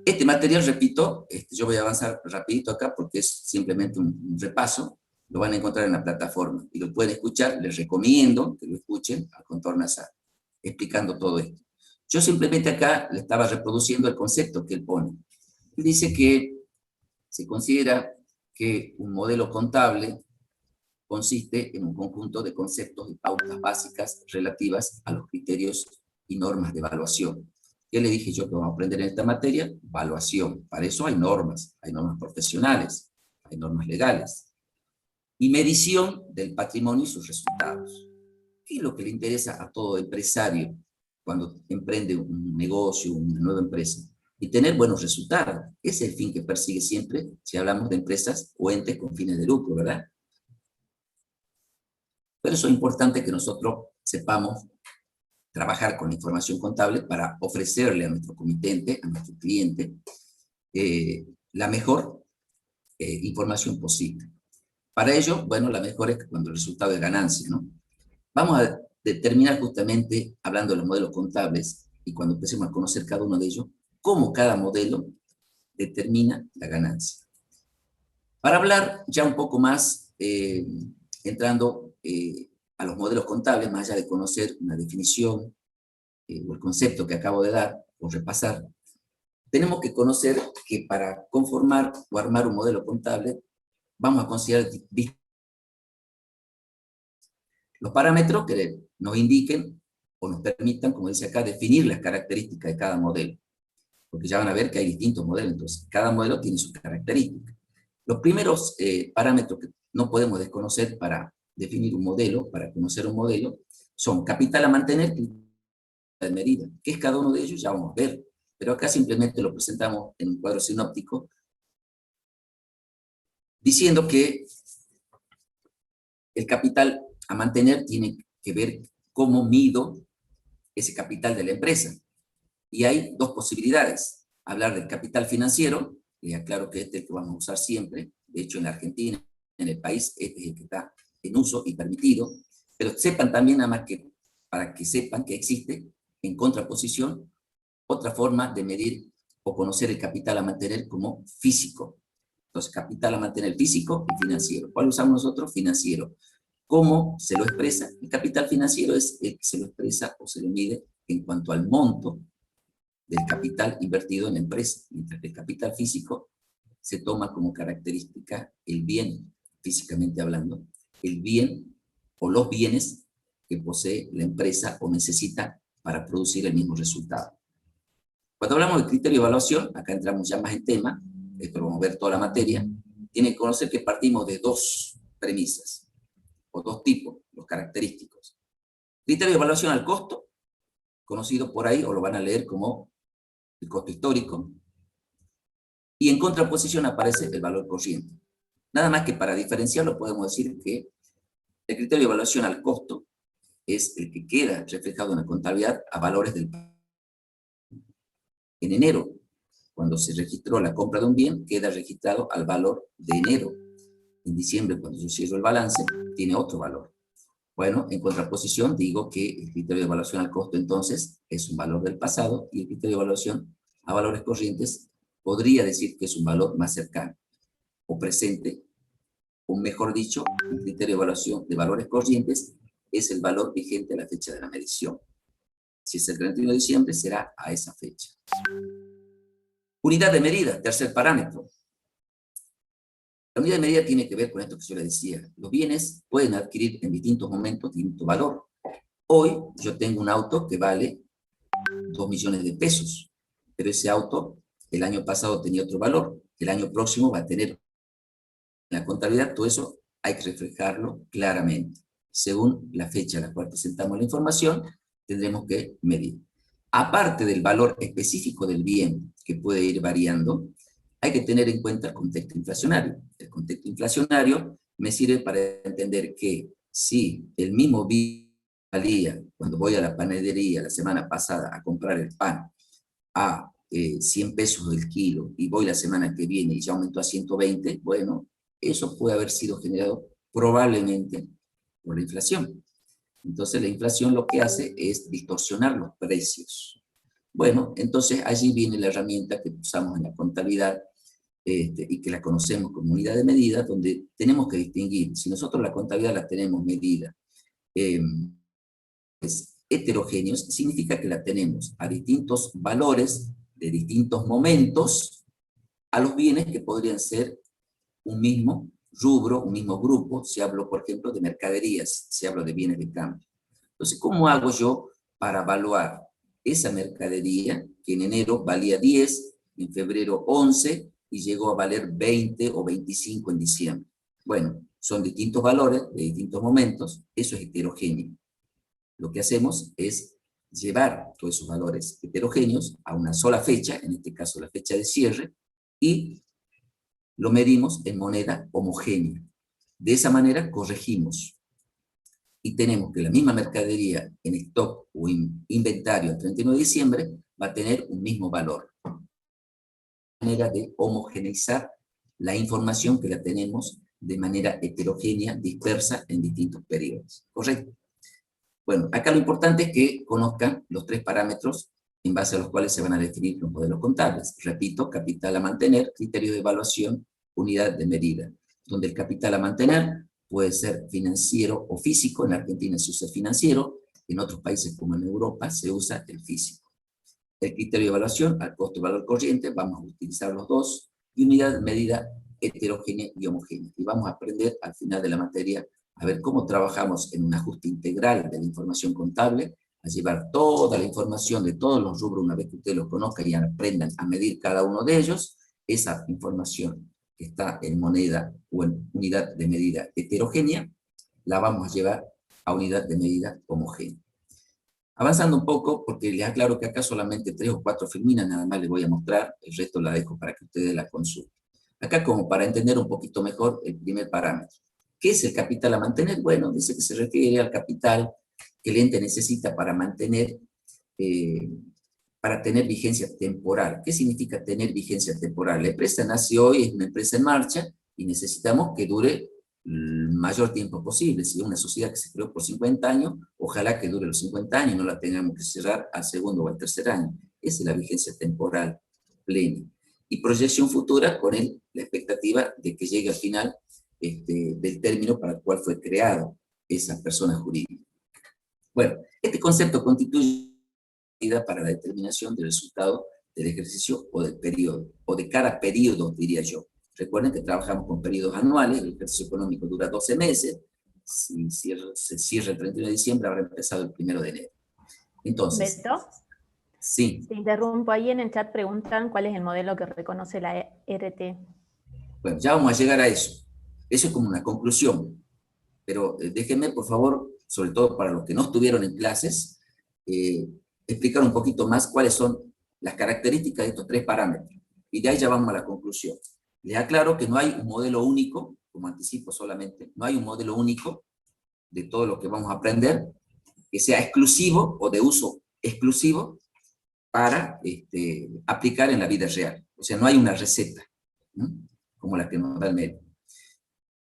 Este material, repito, yo voy a avanzar rapidito acá porque es simplemente un repaso, lo van a encontrar en la plataforma y lo pueden escuchar, les recomiendo que lo escuchen al Contorno Nazar, explicando todo esto. Yo simplemente acá le estaba reproduciendo el concepto que él pone. Él dice que se considera que un modelo contable consiste en un conjunto de conceptos y pautas básicas relativas a los criterios y normas de evaluación. ¿Qué le dije yo que vamos a aprender en esta materia? Evaluación. Para eso hay normas profesionales, hay normas legales. Y medición del patrimonio y sus resultados. ¿Qué es lo que le interesa a todo empresario cuando emprende un negocio, una nueva empresa? Y tener buenos resultados. Ese es el fin que persigue siempre si hablamos de empresas o entes con fines de lucro, ¿verdad? Por eso es importante que nosotros sepamos trabajar con la información contable para ofrecerle a nuestro comitente, a nuestro cliente, la mejor información posible. Para ello, bueno, la mejor es cuando el resultado es ganancia, ¿no? Vamos a determinar justamente, hablando de los modelos contables, y cuando empecemos a conocer cada uno de ellos, cómo cada modelo determina la ganancia. Para hablar ya un poco más, entrando a los modelos contables, más allá de conocer una definición o el concepto que acabo de dar o repasar, tenemos que conocer que para conformar o armar un modelo contable, vamos a considerar los parámetros que nos indiquen o nos permitan, como dice acá, definir las características de cada modelo. Porque ya van a ver que hay distintos modelos, entonces cada modelo tiene sus características. Los primeros parámetros que no podemos desconocer para definir un modelo, para conocer un modelo, son capital a mantener y de medida. ¿Qué es cada uno de ellos? Ya vamos a ver. Pero acá simplemente lo presentamos en un cuadro sinóptico, diciendo que el capital a mantener tiene que ver cómo mido ese capital de la empresa. Y hay dos posibilidades. Hablar del capital financiero, y aclaro que este es el que vamos a usar siempre, de hecho en la Argentina, en el país, este es el que está en uso y permitido, pero sepan también, nada más que para que sepan que existe, en contraposición, otra forma de medir o conocer el capital a mantener como físico. Entonces, capital a mantener físico y financiero. ¿Cuál usamos nosotros? Financiero. ¿Cómo se lo expresa? El capital financiero es el que se lo expresa o se lo mide en cuanto al monto del capital invertido en la empresa, mientras que el capital físico se toma como característica el bien, físicamente hablando, el bien o los bienes que posee la empresa o necesita para producir el mismo resultado. Cuando hablamos de criterio de evaluación, acá entramos ya más en tema, esto vamos a ver toda la materia, tienen que conocer que partimos de dos premisas, o dos tipos, los característicos. Criterio de evaluación al costo, conocido por ahí, o lo van a leer como el costo histórico, y en contraposición aparece el valor corriente. Nada más que para diferenciarlo podemos decir que el criterio de evaluación al costo es el que queda reflejado en la contabilidad a valores del... En enero, cuando se registró la compra de un bien, queda registrado al valor de enero. En diciembre, cuando yo cierro el balance, tiene otro valor. Bueno, en contraposición digo que el criterio de evaluación al costo entonces es un valor del pasado y el criterio de evaluación a valores corrientes podría decir que es un valor más cercano o presente, o mejor dicho, un criterio de evaluación de valores corrientes es el valor vigente a la fecha de la medición. Si es el 31 de diciembre, será a esa fecha. Unidad de medida, tercer parámetro. La unidad de medida tiene que ver con esto que yo le decía. Los bienes pueden adquirir en distintos momentos distinto valor. Hoy yo tengo un auto que vale 2 millones de pesos, pero ese auto el año pasado tenía otro valor, el año próximo va a tener. En la contabilidad todo eso hay que reflejarlo claramente. Según la fecha a la cual presentamos la información, tendremos que medir. Aparte del valor específico del bien, que puede ir variando, hay que tener en cuenta el contexto inflacionario. El contexto inflacionario me sirve para entender que si el mismo bien valía, cuando voy a la panadería la semana pasada a comprar el pan a 100 pesos el kilo y voy la semana que viene y ya aumentó a 120, bueno, eso puede haber sido generado probablemente por la inflación. Entonces la inflación lo que hace es distorsionar los precios. Bueno, entonces allí viene la herramienta que usamos en la contabilidad y que la conocemos como unidad de medida, donde tenemos que distinguir. Si nosotros la contabilidad la tenemos medida heterogéneos, significa que la tenemos a distintos valores de distintos momentos a los bienes que podrían ser un mismo rubro, un mismo grupo, si hablo, por ejemplo, de mercaderías, si hablo de bienes de cambio. Entonces, ¿cómo hago yo para evaluar esa mercadería que en enero valía 10, en febrero 11 y llegó a valer 20 o 25 en diciembre? Bueno, son distintos valores de distintos momentos, eso es heterogéneo. Lo que hacemos es llevar todos esos valores heterogéneos a una sola fecha, en este caso la fecha de cierre, y lo medimos en moneda homogénea. De esa manera corregimos y tenemos que la misma mercadería en stock o inventario el 31 de diciembre va a tener un mismo valor. Manera de homogeneizar la información que la tenemos de manera heterogénea, dispersa en distintos periodos. ¿Correcto? Bueno, acá lo importante es que conozcan los 3 parámetros en base a los cuales se van a definir los modelos contables. Repito, capital a mantener, criterio de evaluación, unidad de medida, donde el capital a mantener puede ser financiero o físico. En Argentina se usa financiero, en otros países como en Europa se usa el físico. El criterio de evaluación, al costo de valor corriente, vamos a utilizar los dos, y unidad de medida heterogénea y homogénea. Y vamos a aprender al final de la materia a ver cómo trabajamos en un ajuste integral de la información contable, a llevar toda la información de todos los rubros, una vez que ustedes los conozcan y aprendan a medir cada uno de ellos, esa información que está en moneda o en unidad de medida heterogénea, la vamos a llevar a unidad de medida homogénea. Avanzando un poco, porque les aclaro que acá solamente 3 o 4 filminas, nada más les voy a mostrar, el resto la dejo para que ustedes la consulten. Acá como para entender un poquito mejor el primer parámetro. ¿Qué es el capital a mantener? Bueno, dice que se refiere al capital que el ente necesita para mantener, para tener vigencia temporal. ¿Qué significa tener vigencia temporal? La empresa nace hoy, es una empresa en marcha, y necesitamos que dure el mayor tiempo posible. Si es una sociedad que se creó por 50 años, ojalá que dure los 50 años, no la tengamos que cerrar al segundo o al tercer año. Esa es la vigencia temporal plena. Y proyección futura con la expectativa de que llegue al final del término para el cual fue creado esa persona jurídica. Bueno, este concepto constituye medida para la determinación del resultado del ejercicio o del periodo, o de cada periodo, diría yo. Recuerden que trabajamos con periodos anuales, el ejercicio económico dura 12 meses, si se cierra el 31 de diciembre, habrá empezado el 1 de enero. Entonces, Beto, sí. te interrumpo, ahí en el chat preguntan cuál es el modelo que reconoce la ERT. Bueno, ya vamos a llegar a eso. Eso es como una conclusión, pero déjenme, por favor, sobre todo para los que no estuvieron en clases, explicar un poquito más cuáles son las características de estos 3 parámetros. Y de ahí ya vamos a la conclusión. Les aclaro que no hay un modelo único, como anticipo solamente, no hay un modelo único de todo lo que vamos a aprender, que sea exclusivo o de uso exclusivo para aplicar en la vida real. O sea, no hay una receta, ¿no?, como la que nos da el médico.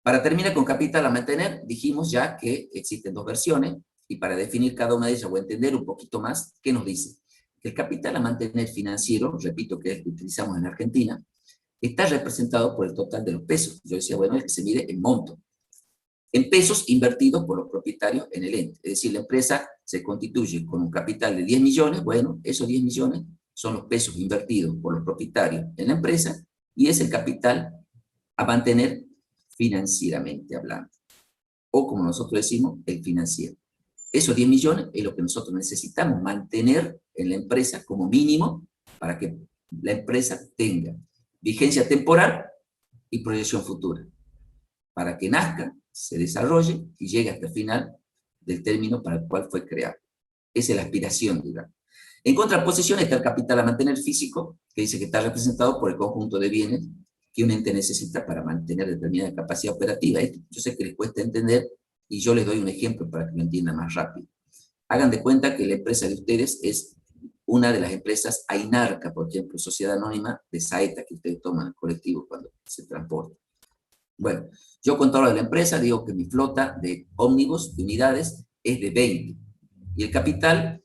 Para terminar con capital a mantener, dijimos ya que existen 2 versiones, y para definir cada una de ellas, voy a entender un poquito más qué nos dice. El capital a mantener financiero, repito que es el que utilizamos en Argentina, está representado por el total de los pesos. Yo decía, bueno, es que se mide en monto. En pesos invertidos por los propietarios en el ente. Es decir, la empresa se constituye con un capital de 10 millones, bueno, esos 10 millones son los pesos invertidos por los propietarios en la empresa, y es el capital a mantener financieramente hablando. O como nosotros decimos, el financiero. Esos 10 millones es lo que nosotros necesitamos mantener en la empresa como mínimo para que la empresa tenga vigencia temporal y proyección futura. Para que nazca, se desarrolle y llegue hasta el final del término para el cual fue creado. Esa es la aspiración, digamos. En contraposición está el capital a mantener físico, que dice que está representado por el conjunto de bienes que un ente necesita para mantener determinada capacidad operativa. Esto yo sé que les cuesta entender y yo les doy un ejemplo para que lo entiendan más rápido. Hagan de cuenta que la empresa de ustedes es una de las empresas Ainarca, por ejemplo, Sociedad Anónima de Saeta, que ustedes toman el colectivo cuando se transporta. Bueno, yo contador de la empresa digo que mi flota de ómnibus, de unidades, es de 20. Y el capital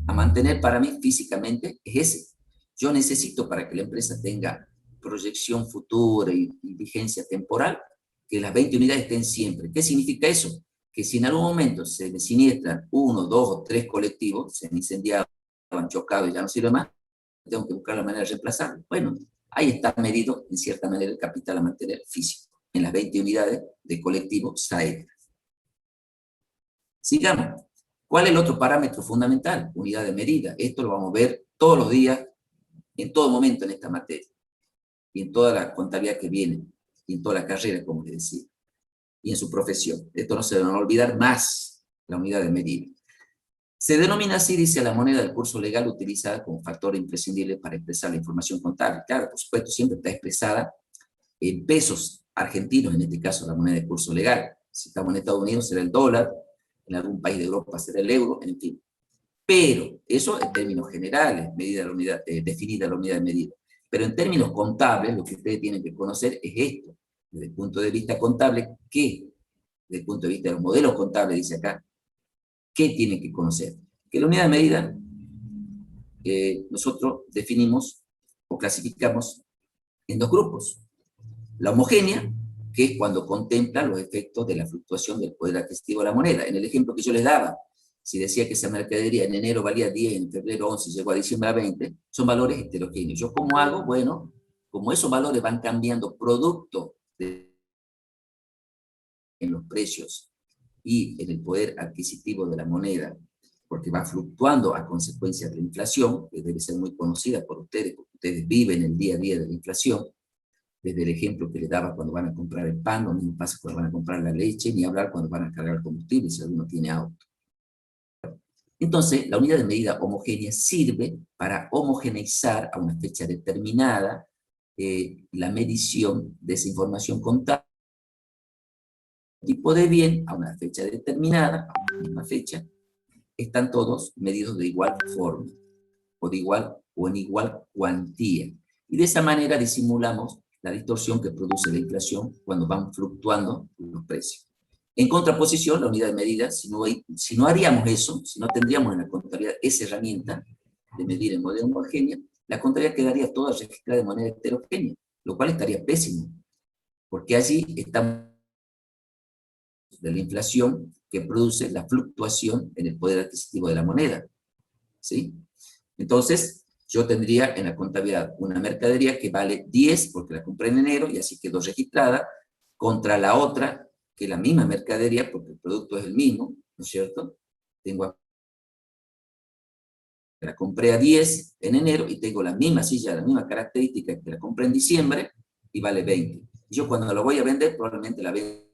a mantener para mí físicamente es ese. Yo necesito para que la empresa tenga proyección futura y vigencia temporal, que las 20 unidades estén siempre. ¿Qué significa eso? Que si en algún momento se me siniestran 1, 2 o 3 colectivos, se me incendiaban, chocados y ya no sirve más, tengo que buscar la manera de reemplazarlo. Bueno, ahí está medido en cierta manera el capital a mantener físico, en las 20 unidades de colectivo SAED. Sigamos. ¿Cuál es el otro parámetro fundamental? Unidad de medida. Esto lo vamos a ver todos los días, en todo momento en esta materia, y en toda la contabilidad que viene, y en toda la carrera, como les decía, y en su profesión. Esto no se van a olvidar más, la unidad de medida. Se denomina así, dice, la moneda del curso legal utilizada como factor imprescindible para expresar la información contable. Claro, por supuesto, siempre está expresada en pesos argentinos, en este caso la moneda de curso legal. Si estamos en Estados Unidos será el dólar, en algún país de Europa será el euro, en fin. Pero eso en términos generales, medida la unidad, definida la unidad de medida. Pero en términos contables, lo que ustedes tienen que conocer es esto. Desde el punto de vista contable, ¿qué? Desde el punto de vista de los modelos contables, dice acá, ¿qué tienen que conocer? Que la unidad de medida nosotros definimos o clasificamos en 2 grupos. La homogénea, que es cuando contempla los efectos de la fluctuación del poder adquisitivo de la moneda. En el ejemplo que yo les daba, si decía que esa mercadería en enero valía 10, en febrero 11, llegó a diciembre a 20, son valores heterogéneos. ¿Yo cómo hago? Bueno, como esos valores van cambiando producto en los precios y en el poder adquisitivo de la moneda, porque va fluctuando a consecuencia de la inflación, que debe ser muy conocida por ustedes, porque ustedes viven el día a día de la inflación, desde el ejemplo que les daba cuando van a comprar el pan, lo mismo pasa cuando van a comprar la leche, ni hablar cuando van a cargar combustible, si alguno tiene auto. Entonces, la unidad de medida homogénea sirve para homogeneizar a una fecha determinada la medición de esa información contable, tipo de bien a una fecha determinada, a una misma fecha, están todos medidos de igual forma, o de igual o en igual cuantía. Y de esa manera disimulamos la distorsión que produce la inflación cuando van fluctuando los precios. En contraposición, la unidad de medida, si no haríamos eso, si no tendríamos en la contabilidad esa herramienta de medir en modelo homogéneo, la contabilidad quedaría toda registrada de manera heterogénea, lo cual estaría pésimo, porque allí estamos de la inflación que produce la fluctuación en el poder adquisitivo de la moneda, ¿sí? Entonces, yo tendría en la contabilidad una mercadería que vale 10 porque la compré en enero y así quedó registrada, contra la otra, que es la misma mercadería porque el producto es el mismo, ¿no es cierto? La compré a 10 en enero y tengo la misma silla, la misma característica que la compré en diciembre y vale 20. Y yo cuando la voy a vender, probablemente la venda.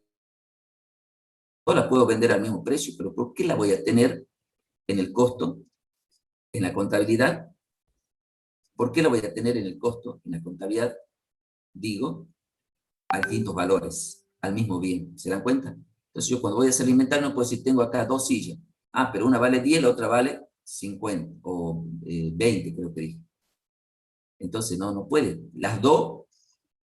No la puedo vender al mismo precio, pero ¿por qué la voy a tener en el costo, en la contabilidad? ¿Por qué la voy a tener en el costo, en la contabilidad? Digo, a distintos valores, al mismo bien. ¿Se dan cuenta? Entonces yo cuando voy a hacer el inventario no puedo decir, tengo acá 2 sillas. Ah, pero una vale 10, la otra vale 50, o 20, creo que dije. Entonces no puede. Las dos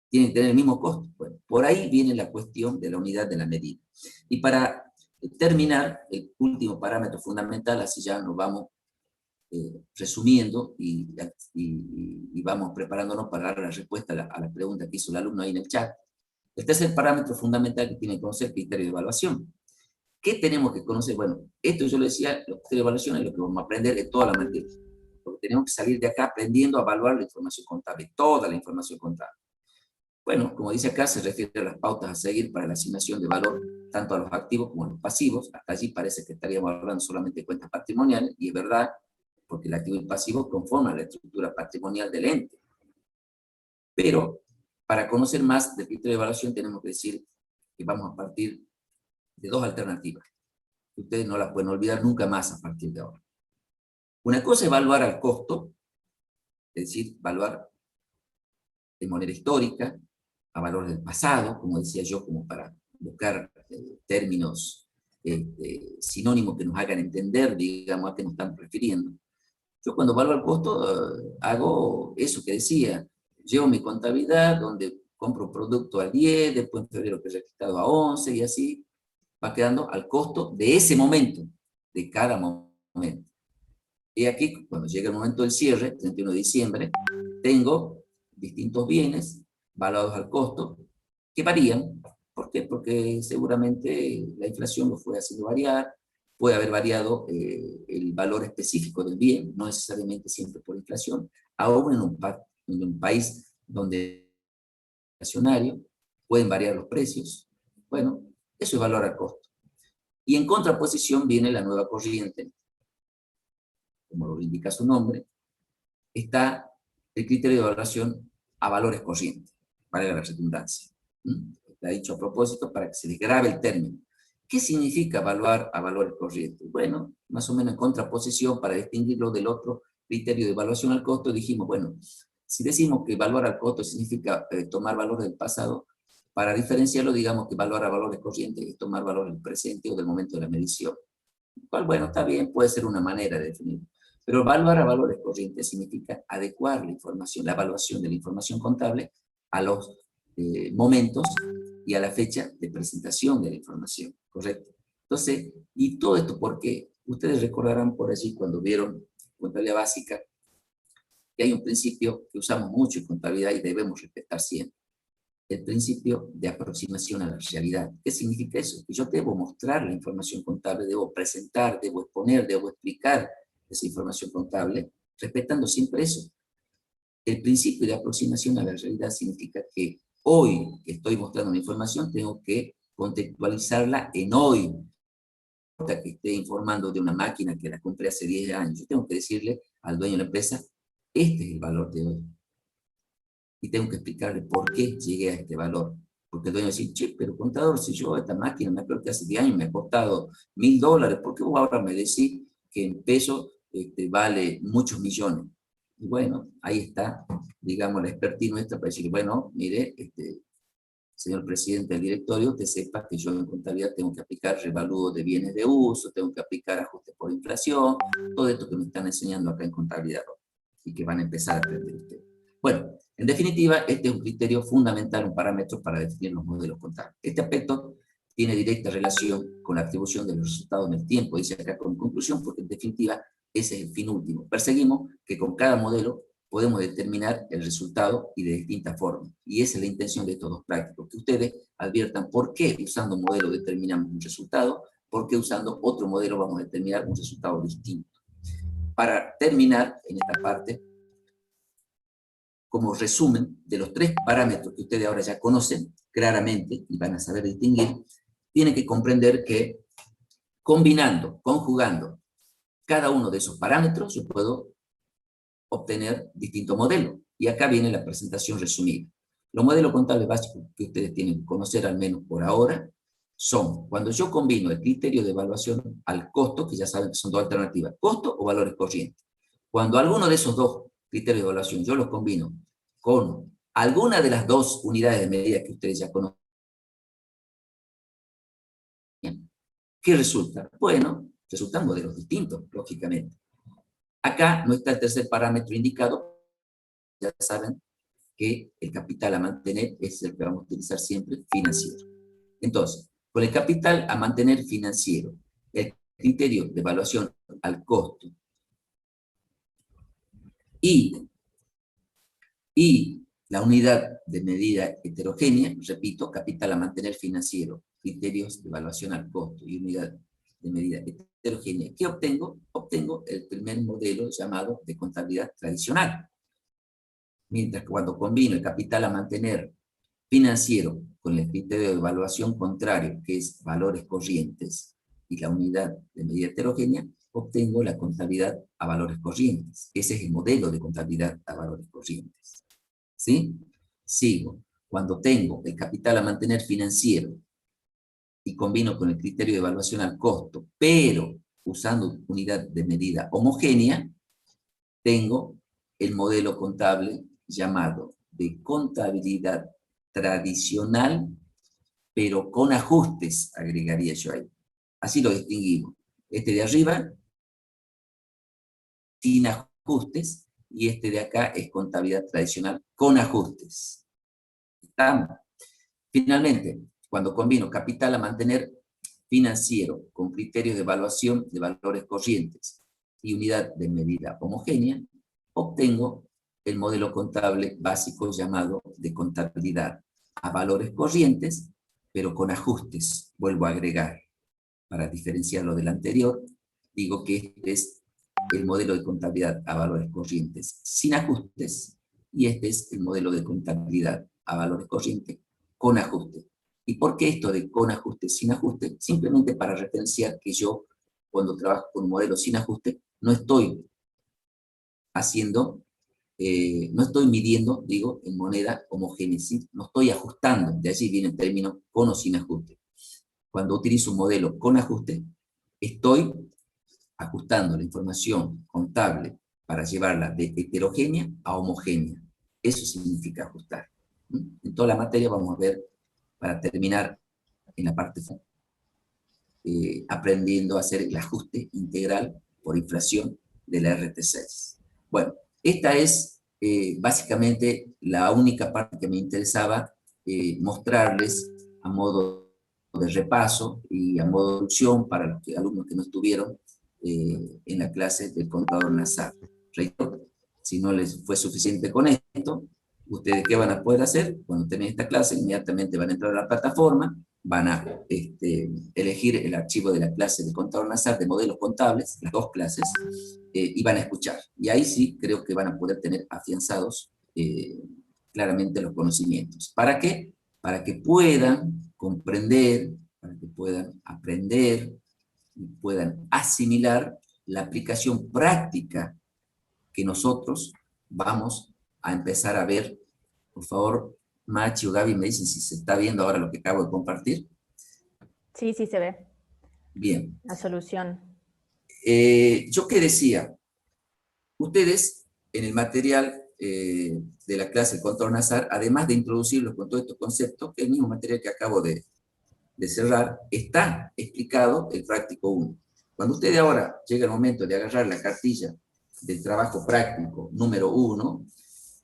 tienen que tener el mismo costo. Bueno, por ahí viene la cuestión de la unidad de la medida. Y para terminar, el último parámetro fundamental, así ya nos vamos resumiendo y vamos preparándonos para dar la respuesta a la pregunta que hizo el alumno ahí en el chat. Este es el parámetro fundamental que tiene que conocer, criterio de evaluación. ¿Qué tenemos que conocer? Bueno, esto yo le decía, los criterios de evaluación es lo que vamos a aprender de toda la materia. Porque tenemos que salir de acá aprendiendo a evaluar la información contable, toda la información contable. Bueno, como dice acá, se refiere a las pautas a seguir para la asignación de valor tanto a los activos como a los pasivos. Hasta allí parece que estaríamos hablando solamente de cuentas patrimoniales, y es verdad, porque el activo y el pasivo conforman la estructura patrimonial del ente. Pero, para conocer más del criterio de evaluación, tenemos que decir que vamos a partir de dos alternativas. Ustedes no las pueden olvidar nunca más a partir de ahora. Una cosa es evaluar al costo, es decir, evaluar de manera histórica, a valores del pasado, como decía yo, como para buscar términos sinónimos que nos hagan entender, digamos, a qué nos están refiriendo. Yo cuando evalúo el costo, hago eso que decía, llevo mi contabilidad donde compro un producto al 10, después en febrero que he registrado a 11, y así va quedando al costo de ese momento, de cada momento. Y aquí, cuando llega el momento del cierre, 31 de diciembre, tengo distintos bienes valuados al costo, que varían. ¿Por qué? Porque seguramente la inflación lo fue haciendo variar, puede haber variado el valor específico del bien, no necesariamente siempre por inflación, aún en un país donde es inflacionario, pueden variar los precios. Bueno, eso es valor al costo. Y en contraposición viene la nueva corriente, como lo indica su nombre, está el criterio de evaluación a valores corrientes, valga la redundancia. Está dicho a propósito para que se les grabe el término. ¿Qué significa evaluar a valores corrientes? Bueno, más o menos en contraposición, para distinguirlo del otro criterio de evaluación al costo, dijimos, bueno, si decimos que evaluar al costo significa tomar valores del pasado, para diferenciarlo, digamos que evaluar a valores corrientes es tomar valores del presente o del momento de la medición. Cual, bueno, está bien, puede ser una manera de definirlo. Pero evaluar a valores corrientes significa adecuar la información, la evaluación de la información contable a los momentos y a la fecha de presentación de la información, ¿correcto? Entonces, y todo esto porque ustedes recordarán por allí cuando vieron contabilidad básica, que hay un principio que usamos mucho en contabilidad y debemos respetar siempre. El principio de aproximación a la realidad. ¿Qué significa eso? Que yo debo mostrar la información contable, debo presentar, debo exponer, debo explicar esa información contable, respetando siempre eso. El principio de aproximación a la realidad significa que hoy que estoy mostrando una información, tengo que contextualizarla en hoy. No importa que esté informando de una máquina que la compré hace 10 años, yo tengo que decirle al dueño de la empresa, este es el valor de hoy. Y tengo que explicarle por qué llegué a este valor. Porque el dueño dice, che, pero contador, si yo esta máquina me acuerdo que hace 10 años me ha costado $1000, ¿por qué vos ahora me decís que en pesos vale muchos millones? Y bueno, ahí está, digamos, la expertise nuestra para decir, bueno, mire, señor presidente del directorio, usted sepa que yo en contabilidad tengo que aplicar revalúo de bienes de uso, tengo que aplicar ajustes por inflación, todo esto que me están enseñando acá en contabilidad y que van a empezar a aprender ustedes. Bueno, en definitiva, este es un criterio fundamental, un parámetro para definir los modelos contables. Este aspecto tiene directa relación con la atribución de los resultados en el tiempo, dice acá con conclusión, porque en definitiva ese es el fin último. Perseguimos que con cada modelo podemos determinar el resultado y de distintas formas. Y esa es la intención de estos dos prácticos, que ustedes adviertan por qué usando un modelo determinamos un resultado, por qué usando otro modelo vamos a determinar un resultado distinto. Para terminar en esta parte, como resumen de los 3 parámetros que ustedes ahora ya conocen claramente y van a saber distinguir, tienen que comprender que combinando, conjugando cada uno de esos parámetros, yo puedo obtener distintos modelos. Y acá viene la presentación resumida. Los modelos contables básicos que ustedes tienen que conocer, al menos por ahora, son cuando yo combino el criterio de evaluación al costo, que ya saben que son 2 alternativas, costo o valores corrientes. Cuando alguno de esos 2 criterios de evaluación yo los combino con alguna de las 2 unidades de medida que ustedes ya conocen, ¿qué resulta? Bueno, resultan modelos distintos, lógicamente. Acá no está el tercer parámetro indicado, ya saben que el capital a mantener es el que vamos a utilizar siempre, financiero. Entonces, con el capital a mantener financiero, el criterio de evaluación al costo y la unidad de medida heterogénea, repito, capital a mantener financiero, criterios de evaluación al costo y unidad de medida heterogénea. ¿Qué obtengo? Obtengo el primer modelo llamado de contabilidad tradicional. Mientras que cuando combino el capital a mantener financiero con el criterio de evaluación contrario, que es valores corrientes, y la unidad de medida heterogénea, obtengo la contabilidad a valores corrientes. Ese es el modelo de contabilidad a valores corrientes. ¿Sí? Sigo. Cuando tengo el capital a mantener financiero y combino con el criterio de evaluación al costo, pero usando unidad de medida homogénea, tengo el modelo contable llamado de contabilidad tradicional, pero con ajustes, agregaría yo ahí. Así lo distinguimos. Este de arriba, sin ajustes, y este de acá es contabilidad tradicional con ajustes. ¿Estamos? Finalmente, cuando combino capital a mantener financiero con criterios de evaluación de valores corrientes y unidad de medida homogénea, obtengo el modelo contable básico llamado de contabilidad a valores corrientes, pero con ajustes, vuelvo a agregar. Para diferenciarlo del anterior, digo que este es el modelo de contabilidad a valores corrientes sin ajustes, y este es el modelo de contabilidad a valores corrientes con ajustes. ¿Y por qué esto de con ajustes, sin ajustes? Simplemente para referenciar que yo, cuando trabajo con un modelo sin ajuste, no estoy haciendo, no estoy midiendo, digo, en moneda homogénea, no estoy ajustando, de allí viene el término con o sin ajuste. Cuando utilizo un modelo con ajuste, estoy ajustando la información contable para llevarla de heterogénea a homogénea. Eso significa ajustar. En toda la materia vamos a ver, para terminar en la parte aprendiendo a hacer el ajuste integral por inflación de la RT6. Bueno, esta es básicamente la única parte que me interesaba mostrarles a modo de repaso y a modo de introducción para los alumnos que no estuvieron en la clase del contador Nazar. Reitero, si no les fue suficiente con esto, ¿ustedes qué van a poder hacer? Cuando terminen esta clase, inmediatamente van a entrar a la plataforma, van a elegir el archivo de la clase de contador Nazar de modelos contables, las dos clases, y van a escuchar. Y ahí sí creo que van a poder tener afianzados claramente los conocimientos. ¿Para qué? Para que puedan comprender, para que puedan aprender, y puedan asimilar la aplicación práctica que nosotros vamos a empezar a ver. Por favor, Machi o Gaby me dicen si se está viendo ahora lo que acabo de compartir. Sí, sí se ve. Bien. La solución. Yo qué decía, ustedes en el material de la clase de contador Nazar, además de introducirlos con todos estos conceptos, que es el mismo material que acabo de cerrar, está explicado el práctico 1. Cuando ustedes ahora llega el momento de agarrar la cartilla del trabajo práctico número 1,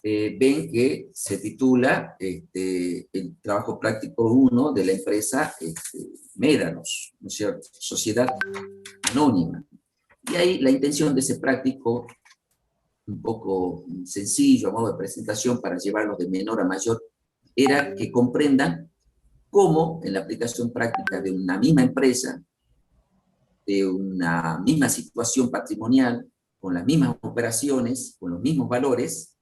ven que se titula el trabajo práctico 1 de la empresa Médanos, ¿no es cierto? Sociedad Anónima. Y ahí la intención de ese práctico, un poco sencillo, a modo de presentación para llevarlos de menor a mayor, era que comprendan cómo en la aplicación práctica de una misma empresa, de una misma situación patrimonial, con las mismas operaciones, con los mismos valores,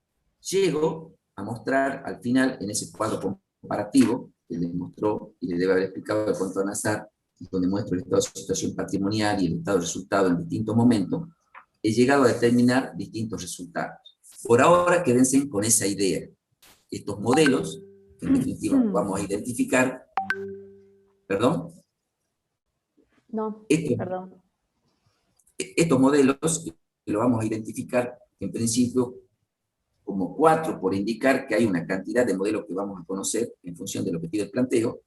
llego a mostrar al final en ese cuadro comparativo que les mostró y le debe haber explicado el contador Nazar, donde muestro el estado de situación patrimonial y el estado de resultado en distintos momentos, he llegado a determinar distintos resultados. Por ahora quédense con esa idea. Estos modelos, en definitiva, vamos a identificar. ¿Perdón? No, perdón. Estos modelos lo vamos a identificar en principio como 4, por indicar que hay una cantidad de modelos que vamos a conocer en función de lo que pide el planteo,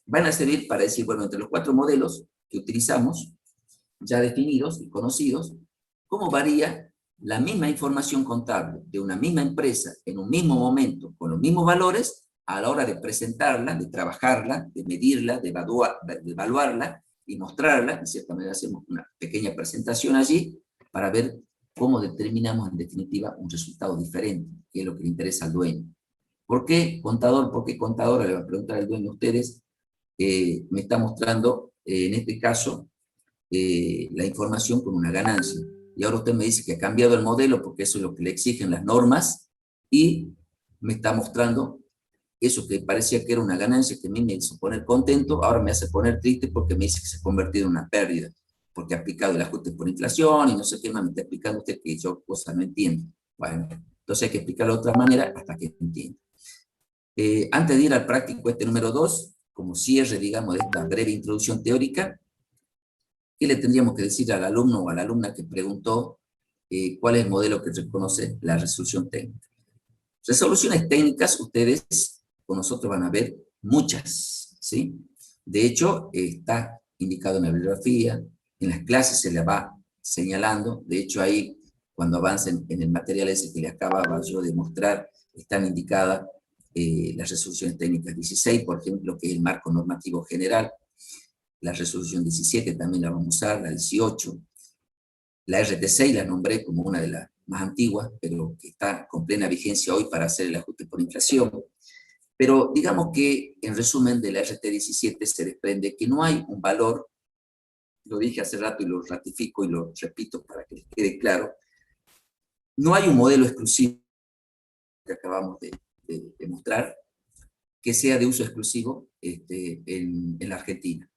van a servir para decir, bueno, entre los 4 modelos que utilizamos, ya definidos y conocidos, cómo varía la misma información contable de una misma empresa en un mismo momento, con los mismos valores, a la hora de presentarla, de trabajarla, de medirla, de evaluarla y mostrarla. De cierta manera hacemos una pequeña presentación allí para ver cómo determinamos en definitiva un resultado diferente, que es lo que le interesa al dueño. ¿Por qué contador? ¿Por qué contadora? Le va a preguntar al dueño a ustedes. Me está mostrando, en este caso, la información con una ganancia. Y ahora usted me dice que ha cambiado el modelo porque eso es lo que le exigen las normas y me está mostrando eso que parecía que era una ganancia, que a mí me hizo poner contento, ahora me hace poner triste porque me dice que se ha convertido en una pérdida, porque ha aplicado el ajuste por inflación y no sé qué más, me está explicando usted que yo cosas no entiendo. Bueno, entonces hay que explicarlo de otra manera hasta que entienda. Antes de ir al práctico número 2, como cierre, digamos, de esta breve introducción teórica, ¿qué le tendríamos que decir al alumno o a la alumna que preguntó cuál es el modelo que reconoce la resolución técnica? Resoluciones técnicas, ustedes con nosotros van a ver muchas, ¿sí? De hecho, está indicado en la bibliografía, en las clases se les va señalando, de hecho ahí, cuando avancen en el material ese que les acababa yo de mostrar, están indicadas las resoluciones técnicas 16, por ejemplo, que es el marco normativo general, la resolución 17 también la vamos a usar, la 18, la RT6 la nombré como una de las más antiguas, pero que está con plena vigencia hoy para hacer el ajuste por inflación. Pero digamos que, en resumen, de la RT17 se desprende que no hay un valor, lo dije hace rato y lo ratifico y lo repito para que les quede claro, no hay un modelo exclusivo que acabamos de mostrar que sea de uso exclusivo en la Argentina.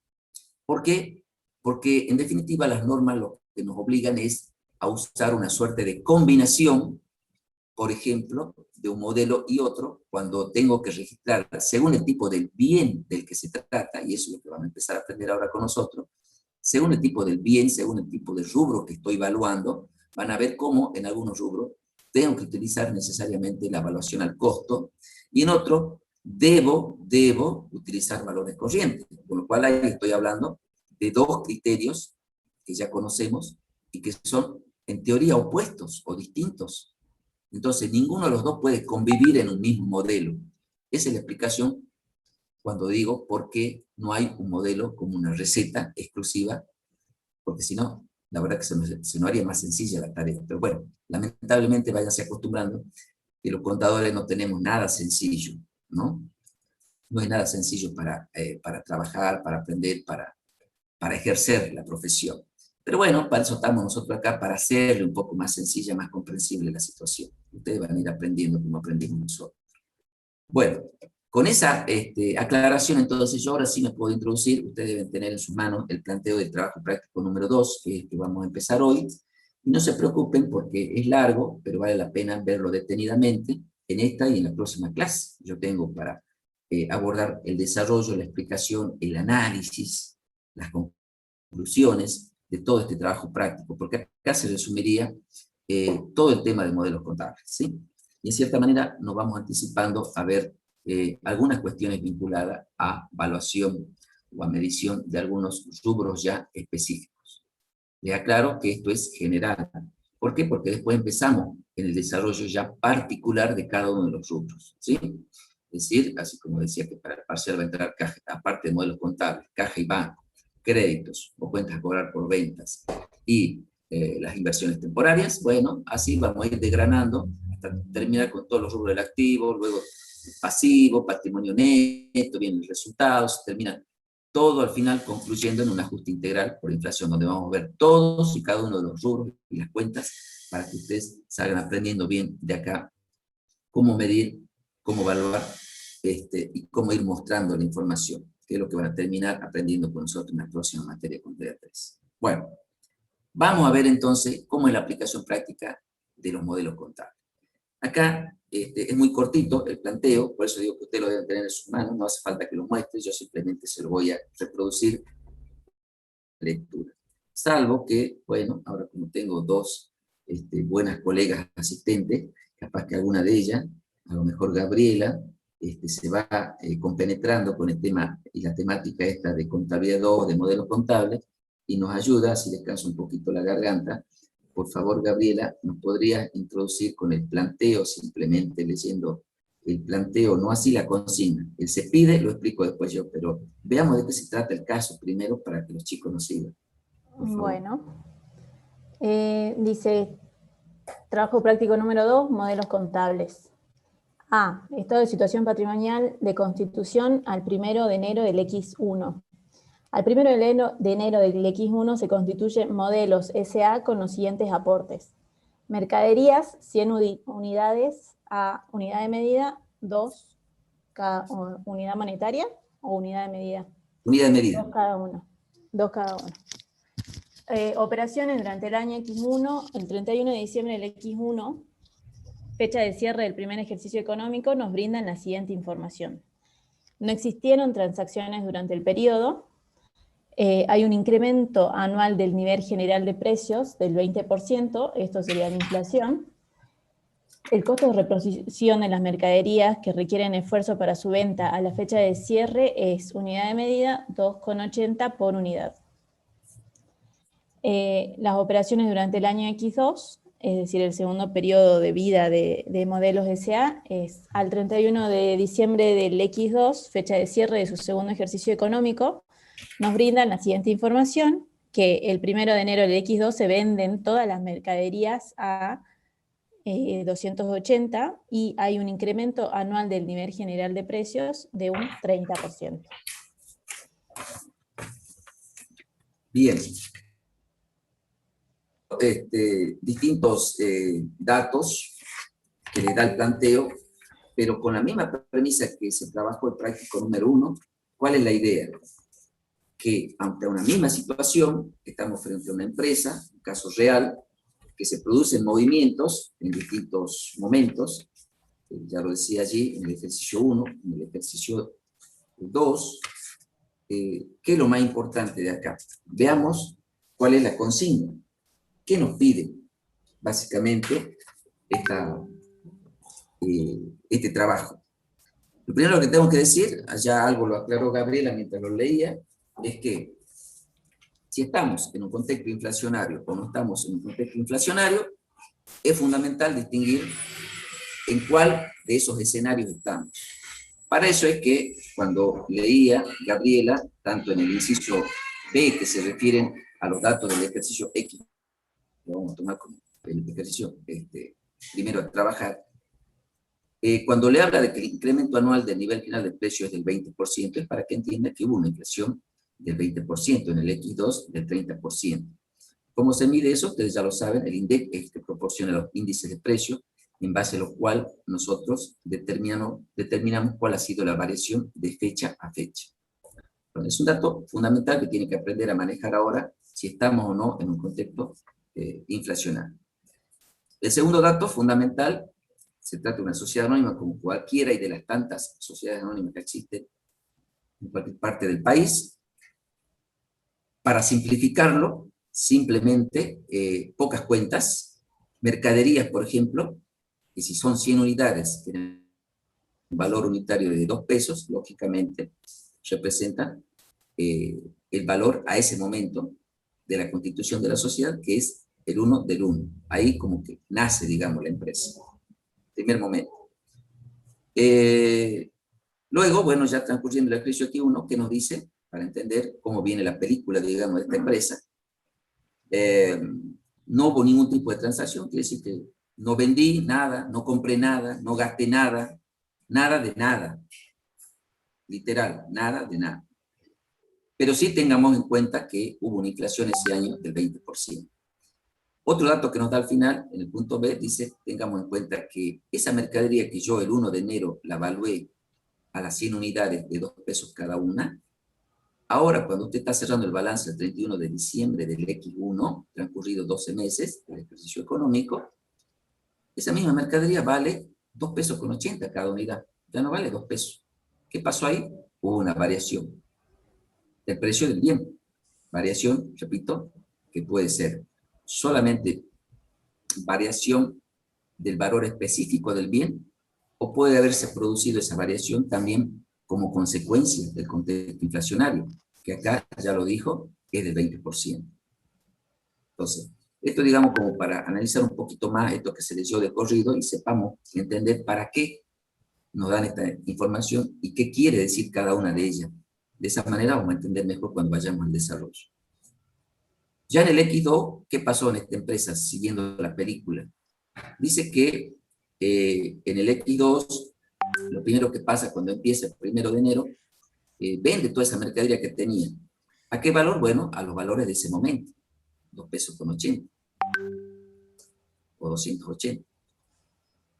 ¿Por qué? Porque, en definitiva, las normas lo que nos obligan es a usar una suerte de combinación, por ejemplo, de un modelo y otro, cuando tengo que registrar, según el tipo del bien del que se trata, y eso es lo que vamos a empezar a aprender ahora con nosotros, según el tipo del bien, según el tipo de rubro que estoy evaluando, van a ver cómo en algunos rubros tengo que utilizar necesariamente la evaluación al costo, y en otro debo utilizar valores corrientes, con lo cual ahí estoy hablando de dos criterios que ya conocemos y que son en teoría opuestos o distintos. Entonces ninguno de los dos puede convivir en un mismo modelo. Esa es la explicación cuando digo por qué no hay un modelo como una receta exclusiva, porque si no, la verdad que se nos haría más sencilla la tarea. Pero bueno, lamentablemente váyanse acostumbrando que los contadores no tenemos nada sencillo, ¿no? No es nada sencillo para trabajar, para aprender, para ejercer la profesión. Pero bueno, para eso estamos nosotros acá, para hacerle un poco más sencilla, más comprensible la situación. Ustedes van a ir aprendiendo como aprendimos nosotros. Bueno, con esa aclaración, entonces yo ahora sí me puedo introducir. Ustedes deben tener en sus manos el planteo del trabajo práctico número 2, que vamos a empezar hoy. Y no se preocupen porque es largo, pero vale la pena verlo detenidamente en esta y en la próxima clase. Yo tengo para abordar el desarrollo, la explicación, el análisis, las conclusiones de todo este trabajo práctico, porque acá se resumiría todo el tema de modelos contables, ¿sí? Y en cierta manera nos vamos anticipando a ver algunas cuestiones vinculadas a evaluación o a medición de algunos rubros ya específicos. Les aclaro que esto es general. ¿Por qué? Porque después empezamos en el desarrollo ya particular de cada uno de los rubros, ¿sí? Es decir, así como decía que para el parcial va a entrar caja, aparte de modelos contables, caja y banco, créditos o cuentas a cobrar por ventas y las inversiones temporarias, bueno, así vamos a ir desgranando hasta terminar con todos los rubros del activo, luego pasivo, patrimonio neto, vienen los resultados, termina todo al final concluyendo en un ajuste integral por inflación, donde vamos a ver todos y cada uno de los rubros y las cuentas para que ustedes salgan aprendiendo bien de acá cómo medir, cómo evaluar y cómo ir mostrando la información, que es lo que van a terminar aprendiendo con nosotros en la próxima materia con TEA3. Bueno, vamos a ver entonces cómo es la aplicación práctica de los modelos contables. Acá es muy cortito el planteo, por eso digo que ustedes lo deben tener en sus manos, no hace falta que lo muestre, yo simplemente se lo voy a reproducir lectura. Salvo que, bueno, ahora como tengo dos buenas colegas asistentes, capaz que alguna de ellas, a lo mejor Gabriela, se va compenetrando con el tema y la temática esta de contabilidad 2, de modelos contables, y nos ayuda, si descansa un poquito la garganta. Por favor, Gabriela, ¿nos podrías introducir con el planteo, simplemente leyendo el planteo, no así la consigna? El se pide, lo explico después yo, pero veamos de qué se trata el caso primero para que los chicos nos sigan. Bueno, dice, trabajo práctico número 2, modelos contables. A, estado de situación patrimonial de constitución al 1 de enero del X1. Al 1 de enero del X1 se constituyen modelos SA con los siguientes aportes. Mercaderías, 100 unidades a unidad de medida, 2. cada unidad monetaria o unidad de medida. Unidad de medida. Dos cada uno. Operaciones durante el año X1, el 31 de diciembre del X1, fecha de cierre del primer ejercicio económico, nos brindan la siguiente información. No existieron transacciones durante el periodo. Hay un incremento anual del nivel general de precios del 20%, esto sería la inflación. El costo de reposición de las mercaderías que requieren esfuerzo para su venta a la fecha de cierre es unidad de medida 2,80 por unidad. Las operaciones durante el año X2, es decir, el segundo periodo de vida de Modelos S.A., es al 31 de diciembre del X2, fecha de cierre de su segundo ejercicio económico, nos brindan la siguiente información, que el 1 de enero del X2 se venden todas las mercaderías a 280 y hay un incremento anual del nivel general de precios de un 30%. Bien. Distintos datos que le da el planteo, pero con la misma premisa que se trabajó el práctico número 1, ¿cuál es la idea? Que ante una misma situación, estamos frente a una empresa, un caso real, que se producen movimientos en distintos momentos, ya lo decía allí, en el ejercicio 1, en el ejercicio 2, ¿qué es lo más importante de acá? Veamos cuál es la consigna. ¿Qué nos pide, básicamente, este trabajo? Lo primero que tengo que decir, allá algo lo aclaró Gabriela mientras lo leía, es que si estamos en un contexto inflacionario o no estamos en un contexto inflacionario, es fundamental distinguir en cuál de esos escenarios estamos. Para eso es que cuando leía Gabriela, tanto en el inciso B, que se refieren a los datos del ejercicio X, lo vamos a tomar como el ejercicio primero a trabajar, cuando le habla de que el incremento anual del nivel final de precios es del 20%, es para que entienda que hubo una inflación del 20%, en el X2 del 30%. ¿Cómo se mide eso? Ustedes ya lo saben, el INDEC es que proporciona los índices de precios, en base a lo cual nosotros determinamos cuál ha sido la variación de fecha a fecha. Entonces, es un dato fundamental que tiene que aprender a manejar ahora si estamos o no en un contexto inflacionario. El segundo dato fundamental, se trata de una sociedad anónima como cualquiera y de las tantas sociedades anónimas que existen en cualquier parte del país. Para simplificarlo, simplemente pocas cuentas, mercaderías, por ejemplo, que si son 100 unidades, tienen un valor unitario de 2 pesos, lógicamente, representan el valor a ese momento de la constitución de la sociedad, que es el 1 del 1. Ahí como que nace, digamos, la empresa. Primer momento. Luego, bueno, ya transcurriendo el ejercicio aquí uno, que nos dice, para entender cómo viene la película, digamos, de esta empresa, no hubo ningún tipo de transacción, quiere decir que no vendí nada, no compré nada, no gasté nada, nada de nada. Literal, nada de nada. Pero sí tengamos en cuenta que hubo una inflación ese año del 20%. Otro dato que nos da al final, en el punto B, dice, tengamos en cuenta que esa mercadería que yo el 1 de enero la evalué a las 100 unidades de 2 pesos cada una, ahora cuando usted está cerrando el balance el 31 de diciembre del X1, transcurridos 12 meses del ejercicio económico, esa misma mercadería vale 2 pesos con 80 cada unidad, ya no vale 2 pesos. ¿Qué pasó ahí? Hubo una variación del precio del bien. Variación, repito, que puede ser solamente variación del valor específico del bien, o puede haberse producido esa variación también como consecuencia del contexto inflacionario, que acá ya lo dijo, es del 20%. Entonces, esto digamos como para analizar un poquito más esto que se leyó de corrido y sepamos entender para qué nos dan esta información y qué quiere decir cada una de ellas. De esa manera vamos a entender mejor cuando vayamos al desarrollo. Ya en el X2, ¿qué pasó en esta empresa siguiendo la película? Dice que en el X2, lo primero que pasa cuando empieza el 1 de enero, vende toda esa mercadería que tenía. ¿A qué valor? Bueno, a los valores de ese momento. 2 pesos con 80. O 280.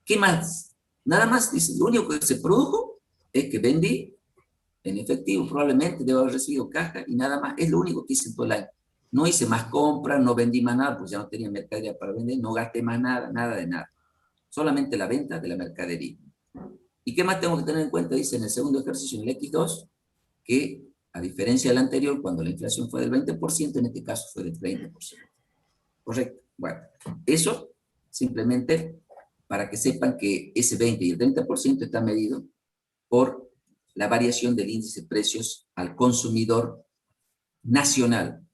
¿Qué más? Nada más, dice, lo único que se produjo es que vendí en efectivo, probablemente debo haber recibido caja y nada más. Es lo único que hice en todo el año. No hice más compras, no vendí más nada, pues ya no tenía mercadería para vender, no gasté más nada, nada de nada. Solamente la venta de la mercadería. ¿Y qué más tengo que tener en cuenta? Dice en el segundo ejercicio, en el X2, que a diferencia del anterior, cuando la inflación fue del 20%, en este caso fue del 30%. Correcto. Bueno, eso simplemente para que sepan que ese 20 y el 30% está medido por la variación del índice de precios al consumidor nacional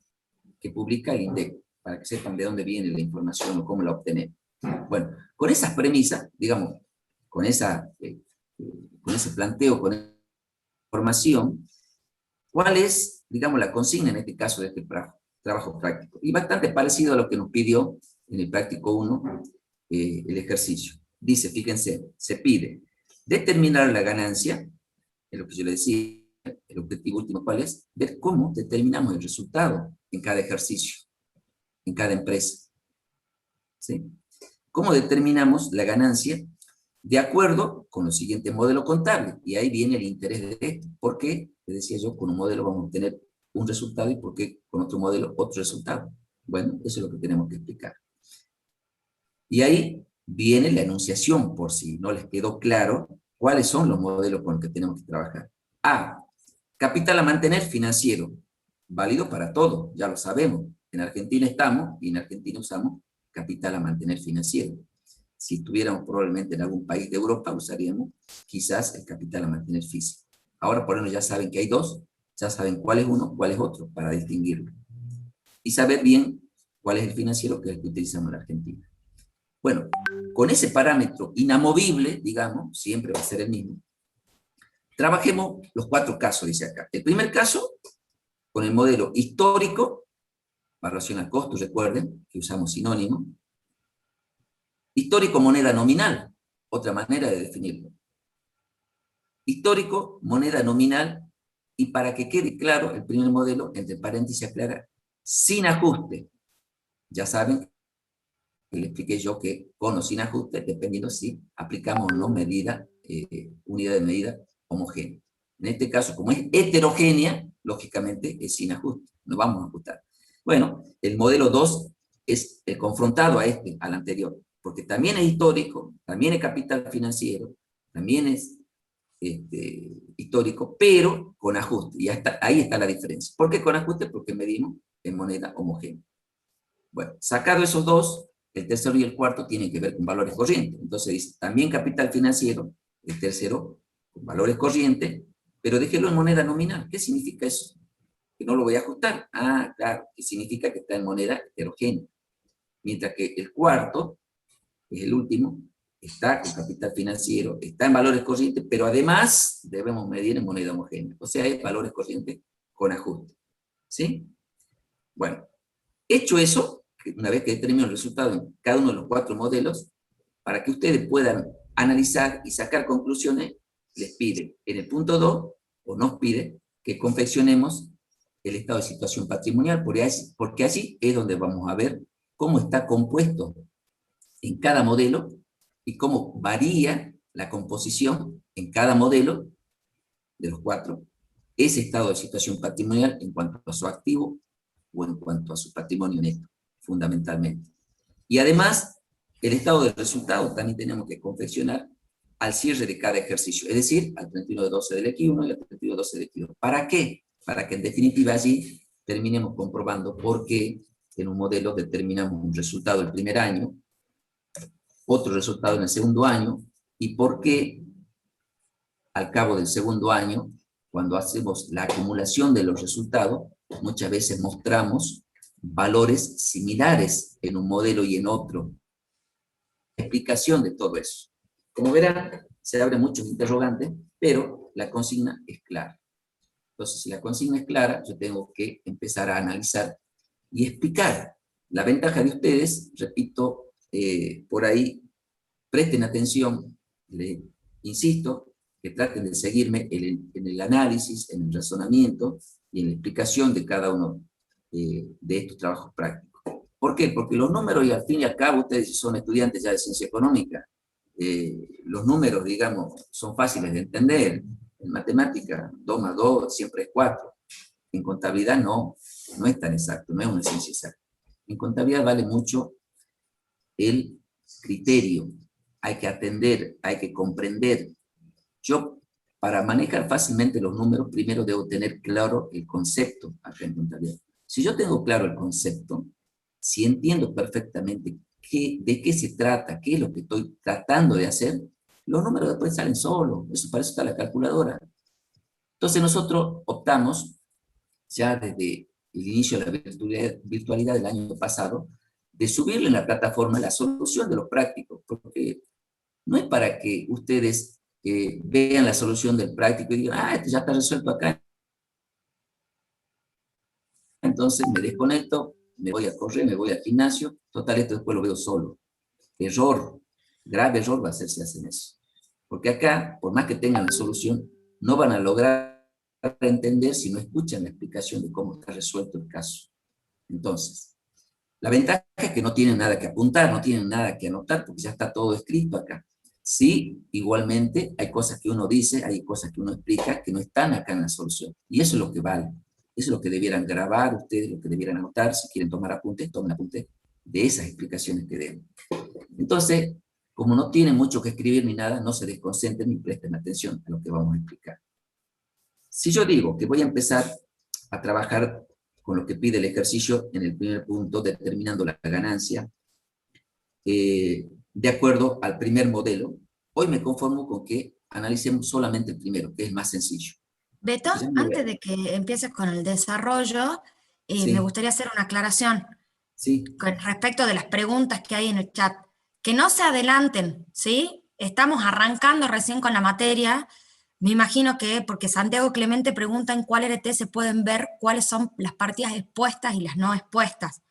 que publica el INDEC, para que sepan de dónde viene la información o cómo la obtenemos. Bueno, con esas premisas, digamos, con ese planteo, con esa información, ¿cuál es, digamos, la consigna en este caso de este trabajo práctico? Y bastante parecido a lo que nos pidió en el práctico 1 el ejercicio. Dice, fíjense, se pide determinar la ganancia, es lo que yo le decía, el objetivo último, ¿cuál es? Ver cómo determinamos el resultado en cada ejercicio, en cada empresa. ¿Sí? ¿Cómo determinamos la ganancia? De acuerdo con el siguiente modelo contable. Y ahí viene el interés de esto. ¿Por qué? Les decía yo, con un modelo vamos a obtener un resultado y por qué con otro modelo otro resultado. Bueno, eso es lo que tenemos que explicar. Y ahí viene la enunciación, por si no les quedó claro, cuáles son los modelos con los que tenemos que trabajar. A, capital a mantener financiero, válido para todo, ya lo sabemos. En Argentina estamos, y en Argentina usamos capital a mantener financiero. Si estuviéramos probablemente en algún país de Europa, usaríamos quizás el capital a mantener físico. Ahora por lo menos ya saben que hay dos, ya saben cuál es uno, cuál es otro, para distinguirlo. Y saber bien cuál es el financiero, que es el que utilizamos en Argentina. Bueno, con ese parámetro inamovible, digamos, siempre va a ser el mismo, trabajemos los 4 casos, dice acá. El primer caso, con el modelo histórico, variación al costo, recuerden que usamos sinónimo. Histórico, moneda nominal, otra manera de definirlo. Histórico, moneda nominal, y para que quede claro, el primer modelo, entre paréntesis aclara, sin ajuste. Ya saben que le expliqué yo que con o sin ajuste, dependiendo si aplicamos o no medida, unidad de medida homogénea. En este caso, como es heterogénea, lógicamente es sin ajuste, no vamos a ajustar. Bueno, el modelo 2 es el confrontado a al anterior, porque también es histórico, también es capital financiero, también es histórico, pero con ajuste, y ahí está la diferencia. ¿Por qué con ajuste? Porque medimos en moneda homogénea. Bueno, sacado esos dos, el tercero y el cuarto tienen que ver con valores corrientes. Entonces dice, también capital financiero, el tercero con valores corrientes, pero déjelo en moneda nominal. ¿Qué significa eso? Que no lo voy a ajustar. Ah, claro, que significa que está en moneda heterogénea. Mientras que el cuarto, que es el último, está con capital financiero, está en valores corrientes, pero además debemos medir en moneda homogénea. O sea, es valores corrientes con ajuste. ¿Sí? Bueno, hecho eso, una vez que determino el resultado en cada uno de los 4 modelos, para que ustedes puedan analizar y sacar conclusiones, les pide en el punto 2, o nos pide, que confeccionemos el estado de situación patrimonial, porque allí es donde vamos a ver cómo está compuesto en cada modelo y cómo varía la composición en cada modelo de los 4, ese estado de situación patrimonial en cuanto a su activo o en cuanto a su patrimonio neto, fundamentalmente. Y además, el estado de resultados también tenemos que confeccionar al cierre de cada ejercicio, es decir, al 31/12 del X1 y al 31/12 del X2. ¿Para qué? Para que en definitiva allí terminemos comprobando por qué en un modelo determinamos un resultado el primer año, otro resultado en el segundo año, y por qué al cabo del segundo año, cuando hacemos la acumulación de los resultados, muchas veces mostramos valores similares en un modelo y en otro. Explicación de todo eso. Como verán, se abren muchos interrogantes, pero la consigna es clara. Entonces, si la consigna es clara, yo tengo que empezar a analizar y explicar. La ventaja de ustedes, repito, por ahí, presten atención, les insisto, que traten de seguirme en el análisis, en el razonamiento y en la explicación de cada uno de estos trabajos prácticos. ¿Por qué? Porque los números, y al fin y al cabo, ustedes son estudiantes ya de ciencia económica, los números, digamos, son fáciles de entender. En matemática, 2 más 2 siempre es 4. En contabilidad no es tan exacto, no es una ciencia exacta. En contabilidad vale mucho el criterio. Hay que atender, hay que comprender. Yo, para manejar fácilmente los números, primero debo tener claro el concepto acá en contabilidad. Si yo tengo claro el concepto, si entiendo perfectamente de qué se trata, qué es lo que estoy tratando de hacer, los números después salen solos. Para eso está la calculadora. Entonces nosotros optamos, ya desde el inicio de la virtualidad del año pasado, de subirle en la plataforma la solución de los prácticos, porque no es para que ustedes vean la solución del práctico y digan, este ya está resuelto acá, entonces me desconecto, me voy a correr, me voy al gimnasio, total, esto después lo veo solo. Error, grave error va a ser si hacen eso. Porque acá, por más que tengan la solución, no van a lograr entender si no escuchan la explicación de cómo está resuelto el caso. Entonces, la ventaja es que no tienen nada que apuntar, no tienen nada que anotar, porque ya está todo escrito acá. Sí, igualmente, hay cosas que uno dice, hay cosas que uno explica que no están acá en la solución. Y eso es lo que vale. Eso es lo que debieran grabar ustedes, lo que debieran anotar. Si quieren tomar apuntes, tomen apuntes de esas explicaciones que den. Entonces, como no tienen mucho que escribir ni nada, no se desconcentren ni presten atención a lo que vamos a explicar. Si yo digo que voy a empezar a trabajar con lo que pide el ejercicio en el primer punto, determinando la ganancia, de acuerdo al primer modelo, hoy me conformo con que analicemos solamente el primero, que es más sencillo. Beto, antes de que empieces con el desarrollo, sí. Me gustaría hacer una aclaración con respecto de las preguntas que hay en el chat. Que no se adelanten, ¿sí? Estamos arrancando recién con la materia. Me imagino que, porque Santiago Clemente pregunta en cuál RT se pueden ver cuáles son las partidas expuestas y las no expuestas.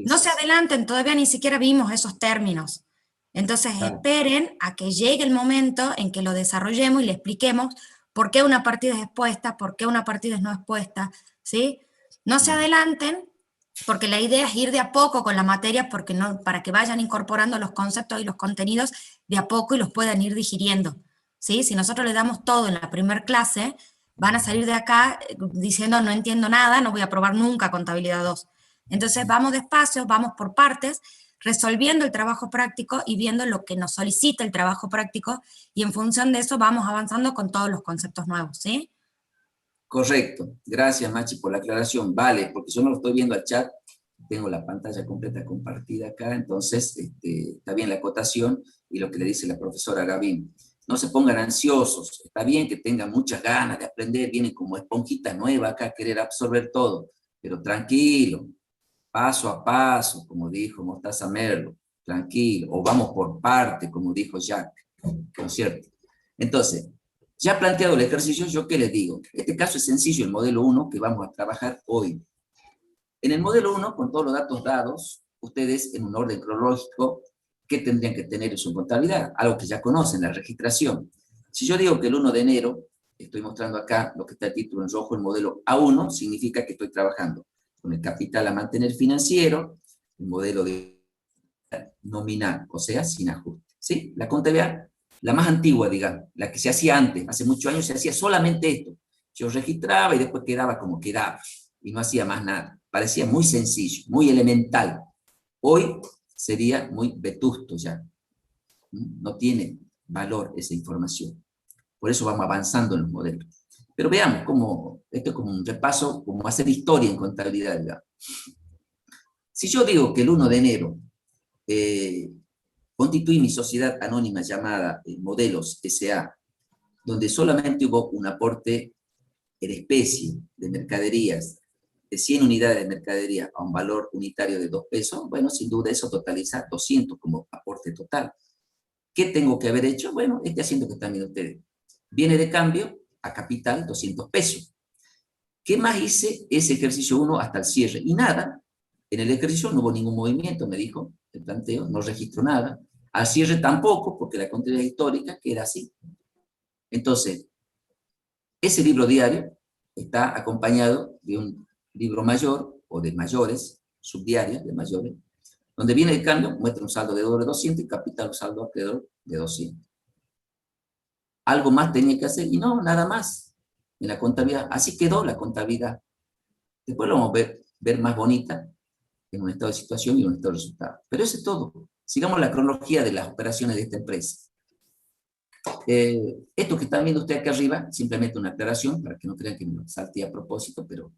No se adelanten, todavía ni siquiera vimos esos términos. Entonces esperen a que llegue el momento en que lo desarrollemos y le expliquemos por qué una partida es expuesta, por qué una partida es no expuesta, ¿sí? No se adelanten, porque la idea es ir de a poco con la materia, porque no, para que vayan incorporando los conceptos y los contenidos de a poco y los puedan ir digiriendo, ¿sí? Si nosotros les damos todo en la primera clase, van a salir de acá diciendo no entiendo nada, no voy a probar nunca contabilidad 2. Entonces vamos despacio, vamos por partes, resolviendo el trabajo práctico y viendo lo que nos solicita el trabajo práctico, y en función de eso vamos avanzando con todos los conceptos nuevos, ¿sí? Correcto. Gracias, Machi, por la aclaración. Vale, porque yo no lo estoy viendo al chat, tengo la pantalla completa compartida acá, entonces está bien la acotación y lo que le dice la profesora Gavín. No se pongan ansiosos, está bien que tengan muchas ganas de aprender, vienen como esponjitas nuevas acá a querer absorber todo, pero tranquilo, paso a paso, como dijo Mostaza Merlo, tranquilo, o vamos por parte, como dijo Jack, ¿no es cierto? Entonces, ya planteado el ejercicio, ¿yo qué les digo? Este caso es sencillo, el modelo 1 que vamos a trabajar hoy. En el modelo 1, con todos los datos dados, ustedes en un orden cronológico, ¿qué tendrían que tener en su contabilidad? Algo que ya conocen, la registración. Si yo digo que el 1 de enero, estoy mostrando acá lo que está el título en rojo, el modelo A1, significa que estoy trabajando con el capital a mantener financiero, el modelo de nominal, o sea, sin ajuste. ¿Sí? La contabilidad, la más antigua, digamos, la que se hacía antes, hace muchos años se hacía solamente esto. Yo registraba y después quedaba como quedaba, y no hacía más nada. Parecía muy sencillo, muy elemental. Hoy sería muy vetusto ya. No tiene valor esa información. Por eso vamos avanzando en los modelos. Pero veamos cómo, esto es como un repaso, como hacer historia en contabilidad, ¿verdad? Si yo digo que el 1 de enero constituí mi sociedad anónima llamada Modelos S.A., donde solamente hubo un aporte en especie de mercaderías, de 100 unidades de mercadería a un valor unitario de 2 pesos, bueno, sin duda eso totaliza 200 como aporte total. ¿Qué tengo que haber hecho? Bueno, este asiento que están viendo ustedes. Viene de cambio a capital 200 pesos. ¿Qué más hice ese ejercicio 1 hasta el cierre? Y nada, en el ejercicio no hubo ningún movimiento, me dijo el planteo, no registró nada. Al cierre tampoco, porque la contabilidad histórica queda así. Entonces, ese libro diario está acompañado de un libro mayor, o de mayores, subdiarios de mayores, donde viene el cambio, muestra un saldo de 200 y capital un saldo acreedor de 200. algo más tenía que hacer, y no, nada más, en la contabilidad. Así quedó la contabilidad. Después lo vamos a ver más bonita, en un estado de situación y en un estado de resultado. Pero eso es todo. Sigamos la cronología de las operaciones de esta empresa. Esto que están viendo ustedes acá arriba, simplemente una aclaración, para que no crean que me salté a propósito, pero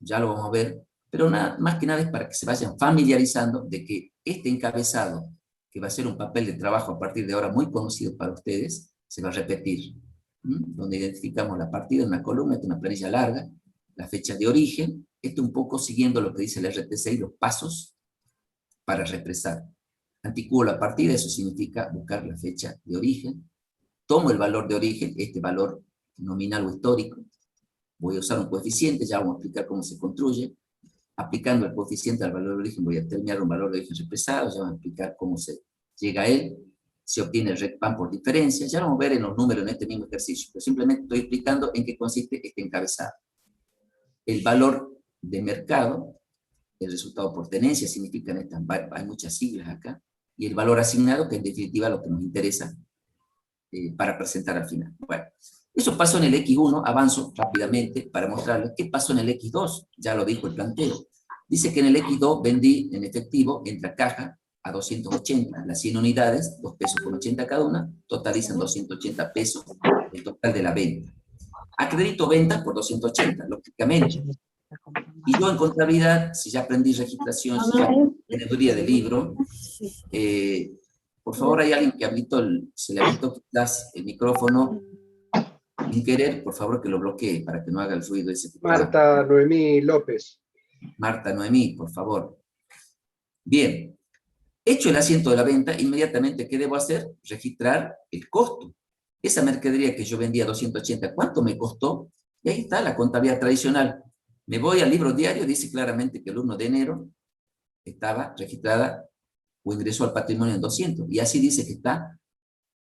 ya lo vamos a ver. Pero nada, más que nada es para que se vayan familiarizando de que este encabezado, que va a ser un papel de trabajo a partir de ahora muy conocido para ustedes, se va a repetir. Donde identificamos la partida en una columna, esta es una planilla larga, la fecha de origen, esto un poco siguiendo lo que dice el RTC y los pasos para represar. Anticuo la partida, eso significa buscar la fecha de origen. Tomo el valor de origen, este valor nominal o histórico. Voy a usar un coeficiente, ya vamos a explicar cómo se construye. Aplicando el coeficiente al valor de origen voy a determinar un valor de origen represado, ya vamos a explicar cómo se llega a él. Se obtiene el RECPAM por diferencia, ya lo vamos a ver en los números en este mismo ejercicio, pero simplemente estoy explicando en qué consiste este encabezado. El valor de mercado, el resultado por tenencia, significan estas, hay muchas siglas acá, y el valor asignado, que en definitiva es lo que nos interesa para presentar al final. Bueno, eso pasó en el X1, avanzo rápidamente para mostrarles qué pasó en el X2, ya lo dijo el planteo. Dice que en el X2 vendí en efectivo, entra caja, a 280, las 100 unidades, 2 pesos con 80 cada una, totalizan 280 pesos el total de la venta. Acredito ventas por 280, lógicamente. Y yo en contabilidad, si ya aprendí registración, si ya teneduría de libro, por favor, hay alguien que se le habilitó quizás el micrófono sin querer, por favor que lo bloquee para que no haga el ruido ese. Marta Noemí López. Marta Noemí, por favor. Bien. Hecho el asiento de la venta, inmediatamente, ¿qué debo hacer? Registrar el costo. Esa mercadería que yo vendía a 280, ¿cuánto me costó? Y ahí está la contabilidad tradicional. Me voy al libro diario, dice claramente que el 1 de enero estaba registrada o ingresó al patrimonio en 200. Y así dice que está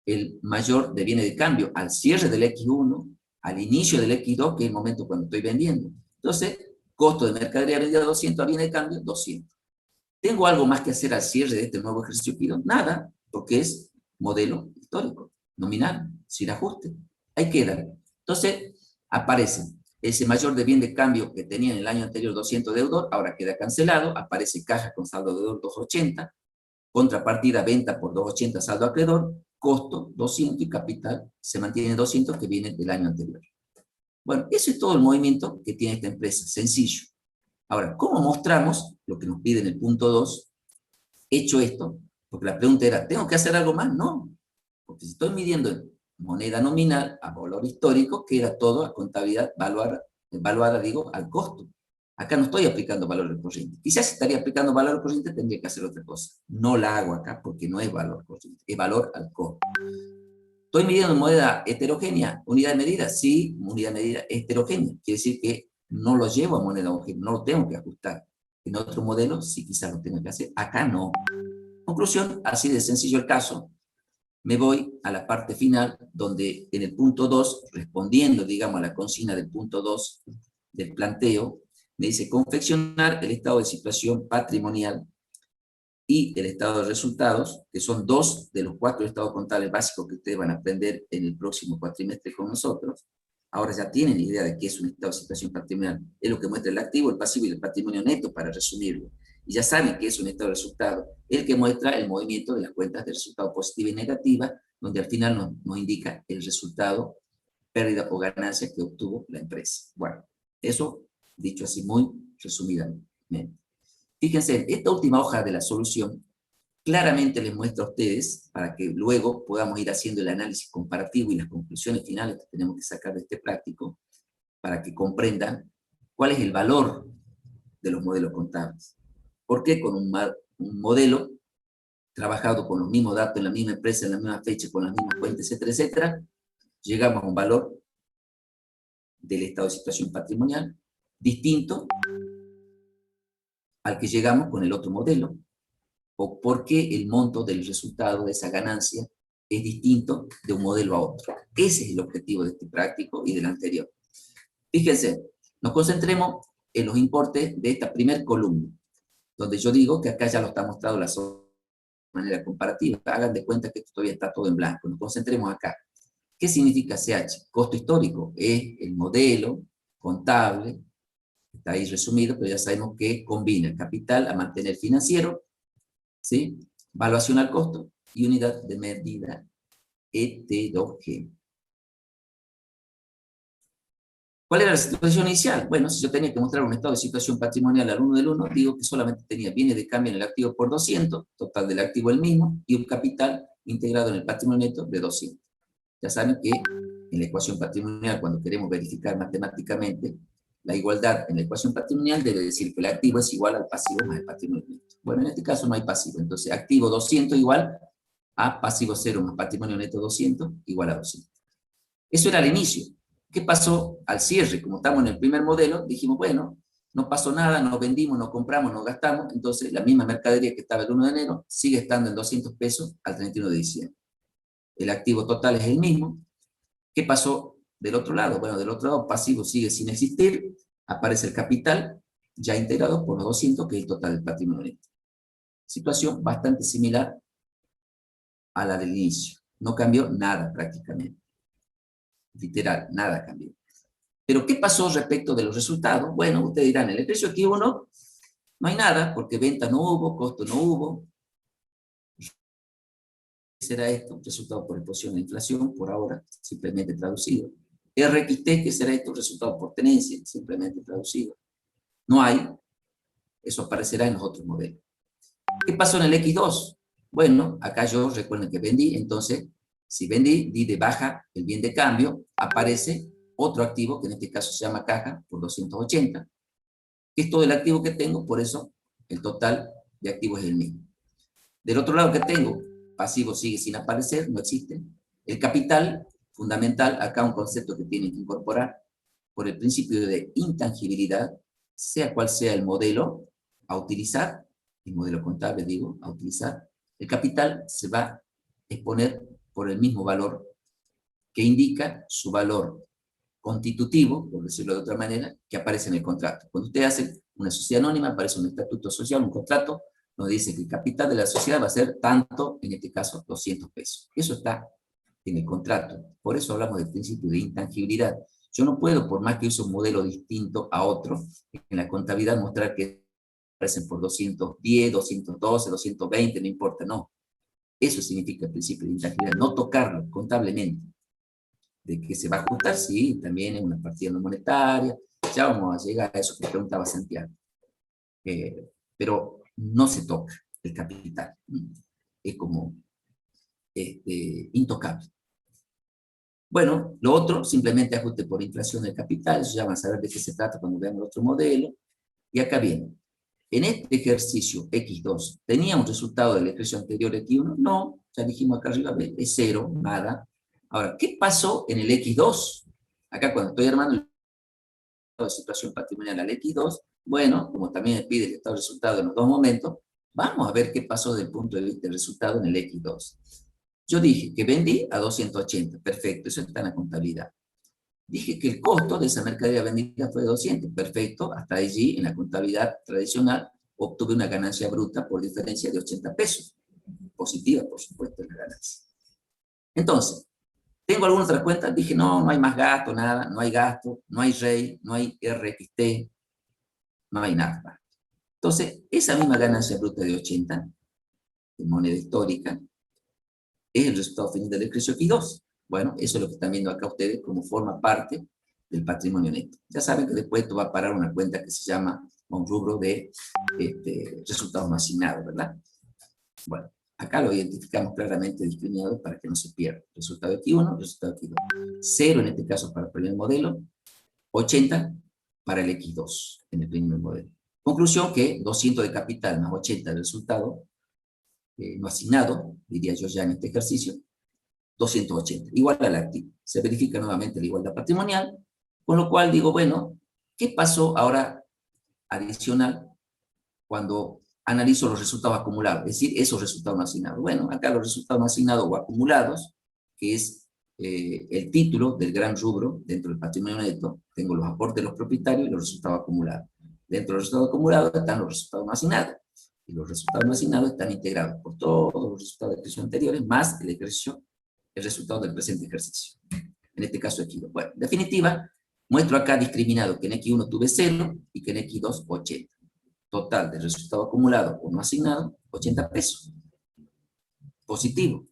el mayor de bienes de cambio al cierre del X1, al inicio del X2, que es el momento cuando estoy vendiendo. Entonces, costo de mercadería vendida a 200 a bienes de cambio, 200. ¿Tengo algo más que hacer al cierre de este nuevo ejercicio PIDO? Nada, porque es modelo histórico, nominal, sin ajuste. Ahí queda. Entonces, aparece ese mayor de bien de cambio que tenía en el año anterior 200 deudor, ahora queda cancelado, aparece caja con saldo deudor 280, contrapartida venta por 280 saldo acreedor, costo 200 y capital se mantiene 200 que viene del año anterior. Bueno, eso es todo el movimiento que tiene esta empresa, sencillo. Ahora, ¿cómo mostramos lo que nos pide en el punto 2? Hecho esto, porque la pregunta era, ¿tengo que hacer algo más? No, porque si estoy midiendo en moneda nominal a valor histórico, queda todo a contabilidad evaluada, digo, al costo. Acá no estoy aplicando valor corriente. Quizás si estaría aplicando valor corriente tendría que hacer otra cosa. No la hago acá porque no es valor corriente, es valor al costo. ¿Estoy midiendo en moneda heterogénea? ¿Unidad de medida? Sí, unidad de medida heterogénea. Quiere decir que no lo llevo a moneda homogénea, no lo tengo que ajustar. En otro modelo sí quizás lo tenga que hacer, acá no. Conclusión, así de sencillo el caso. Me voy a la parte final, donde en el punto 2, respondiendo, digamos, a la consigna del punto 2 del planteo, me dice confeccionar el estado de situación patrimonial y el estado de resultados, que son 2 de los 4 estados contables básicos que ustedes van a aprender en el próximo cuatrimestre con nosotros. Ahora ya tienen idea de qué es un estado de situación patrimonial. Es lo que muestra el activo, el pasivo y el patrimonio neto, para resumirlo. Y ya saben qué es un estado de resultado, el que muestra el movimiento de las cuentas de resultado positiva y negativa, donde al final nos indica el resultado, pérdida o ganancia que obtuvo la empresa. Bueno, eso dicho así muy resumidamente. Fíjense, esta última hoja de la solución claramente les muestra a ustedes, para que luego podamos ir haciendo el análisis comparativo y las conclusiones finales que tenemos que sacar de este práctico, para que comprendan cuál es el valor de los modelos contables. ¿Por qué con un modelo trabajado con los mismos datos en la misma empresa, en la misma fecha, con las mismas fuentes, etcétera, etcétera, llegamos a un valor del estado de situación patrimonial distinto al que llegamos con el otro modelo? ¿O por qué el monto del resultado de esa ganancia es distinto de un modelo a otro? Ese es el objetivo de este práctico y del anterior. Fíjense, nos concentremos en los importes de esta primer columna, donde yo digo que acá ya lo está mostrado de manera comparativa. Hagan de cuenta que todavía está todo en blanco. Nos concentremos acá. ¿Qué significa CH? Costo histórico es el modelo contable, está ahí resumido, pero ya sabemos que combina el capital a mantener financiero, ¿sí? Valuación al costo y unidad de medida heterogénea. ¿Cuál era la situación inicial? Bueno, si yo tenía que mostrar un estado de situación patrimonial al 1 del 1, digo que solamente tenía bienes de cambio en el activo por 200, total del activo el mismo, y un capital integrado en el patrimonio neto de 200. Ya saben que en la ecuación patrimonial, cuando queremos verificar matemáticamente la igualdad en la ecuación patrimonial, debe decir que el activo es igual al pasivo más el patrimonio neto. Bueno, en este caso no hay pasivo, entonces activo 200 igual a pasivo 0 más patrimonio neto 200 igual a 200. Eso era al inicio. ¿Qué pasó al cierre? Como estamos en el primer modelo, dijimos, bueno, no pasó nada, no vendimos, no compramos, no gastamos, entonces la misma mercadería que estaba el 1 de enero sigue estando en 200 pesos al 31 de diciembre. El activo total es el mismo. ¿Qué pasó del otro lado? Bueno, del otro lado pasivo sigue sin existir, aparece el capital ya integrado por los 200, que es el total del patrimonio neto. Situación bastante similar a la del inicio. No cambió nada prácticamente. Literal, nada cambió. Pero ¿qué pasó respecto de los resultados? Bueno, ustedes dirán, en el ejercicio aquí uno no hay nada, porque venta no hubo, costo no hubo. ¿Qué será esto? Resultado por exposición de inflación, por ahora, simplemente traducido. RXT, ¿qué será esto? Resultado por tenencia, simplemente traducido. No hay, eso aparecerá en los otros modelos. ¿Qué pasó en el X2? Bueno, acá yo recuerden que vendí, entonces, si vendí, di de baja el bien de cambio, aparece otro activo, que en este caso se llama caja, por 280, que es todo el activo que tengo, por eso el total de activos es el mismo. Del otro lado que tengo, pasivo sigue sin aparecer, no existe. El capital, fundamental, acá un concepto que tienen que incorporar, por el principio de intangibilidad, sea cual sea el modelo a utilizar, el modelo contable digo, a utilizar, el capital se va a exponer por el mismo valor que indica su valor constitutivo, por decirlo de otra manera, que aparece en el contrato. Cuando usted hace una sociedad anónima, aparece un estatuto social, un contrato, nos dice que el capital de la sociedad va a ser tanto, en este caso, 200 pesos. Eso está en el contrato. Por eso hablamos del principio de intangibilidad. Yo no puedo, por más que use un modelo distinto a otro, en la contabilidad mostrar que aparecen por 210, 212, 220, no importa, no. Eso significa el principio de intangibilidad, no tocarlo contablemente. De que se va a ajustar, sí, también en una partida no monetaria, ya vamos a llegar a eso que preguntaba Santiago. Pero no se toca el capital, es como intocable. Bueno, lo otro, simplemente ajuste por inflación del capital, eso ya van a saber de qué se trata cuando vean el otro modelo. Y acá viene, en este ejercicio X2, ¿tenía un resultado del ejercicio anterior X1? No, ya dijimos acá arriba, es cero, nada. Ahora, ¿qué pasó en el X2? Acá cuando estoy armando el estado de situación patrimonial al X2, bueno, como también me pide el estado de resultado en los dos momentos, vamos a ver qué pasó desde el punto de vista del resultado en el X2. Yo dije que vendí a 280, perfecto, eso está en la contabilidad. Dije que el costo de esa mercadería vendida fue de 200, perfecto, hasta allí en la contabilidad tradicional obtuve una ganancia bruta por diferencia de 80 pesos. Positiva, por supuesto, la ganancia. Entonces, ¿tengo alguna otra cuenta? Dije, no, no hay más gasto, nada, no hay gasto, no hay REI, no hay RXT, no hay nada. Entonces, esa misma ganancia bruta de 80, de moneda histórica, es el resultado final del ejercicio X2. Bueno, eso es lo que están viendo acá ustedes como forma parte del patrimonio neto. Ya saben que después esto va a parar una cuenta que se llama un rubro de resultados no asignados, ¿verdad? Bueno, acá lo identificamos claramente discriminado para que no se pierda. Resultado X1, resultado X2. 0 en este caso para el primer modelo, 80 para el X2 en el primer modelo. Conclusión que 200 de capital más 80 de resultado no asignado, diría yo ya en este ejercicio, 280, igual al activo. Se verifica nuevamente la igualdad patrimonial, con lo cual digo, bueno, ¿qué pasó ahora adicional cuando analizo los resultados acumulados? Es decir, esos resultados no asignados. Bueno, acá los resultados no asignados o acumulados, que es el título del gran rubro dentro del patrimonio neto, tengo los aportes de los propietarios y los resultados acumulados. Dentro de los resultados acumulados están los resultados no asignados. Y los resultados no asignados están integrados por todos los resultados de ejercicio anteriores, más el ejercicio el resultado del presente ejercicio. En este caso X2. Bueno, en definitiva, muestro acá discriminado que en X1 tuve 0 y que en X2 80. Total del resultado acumulado o no asignado, 80 pesos. Positivo.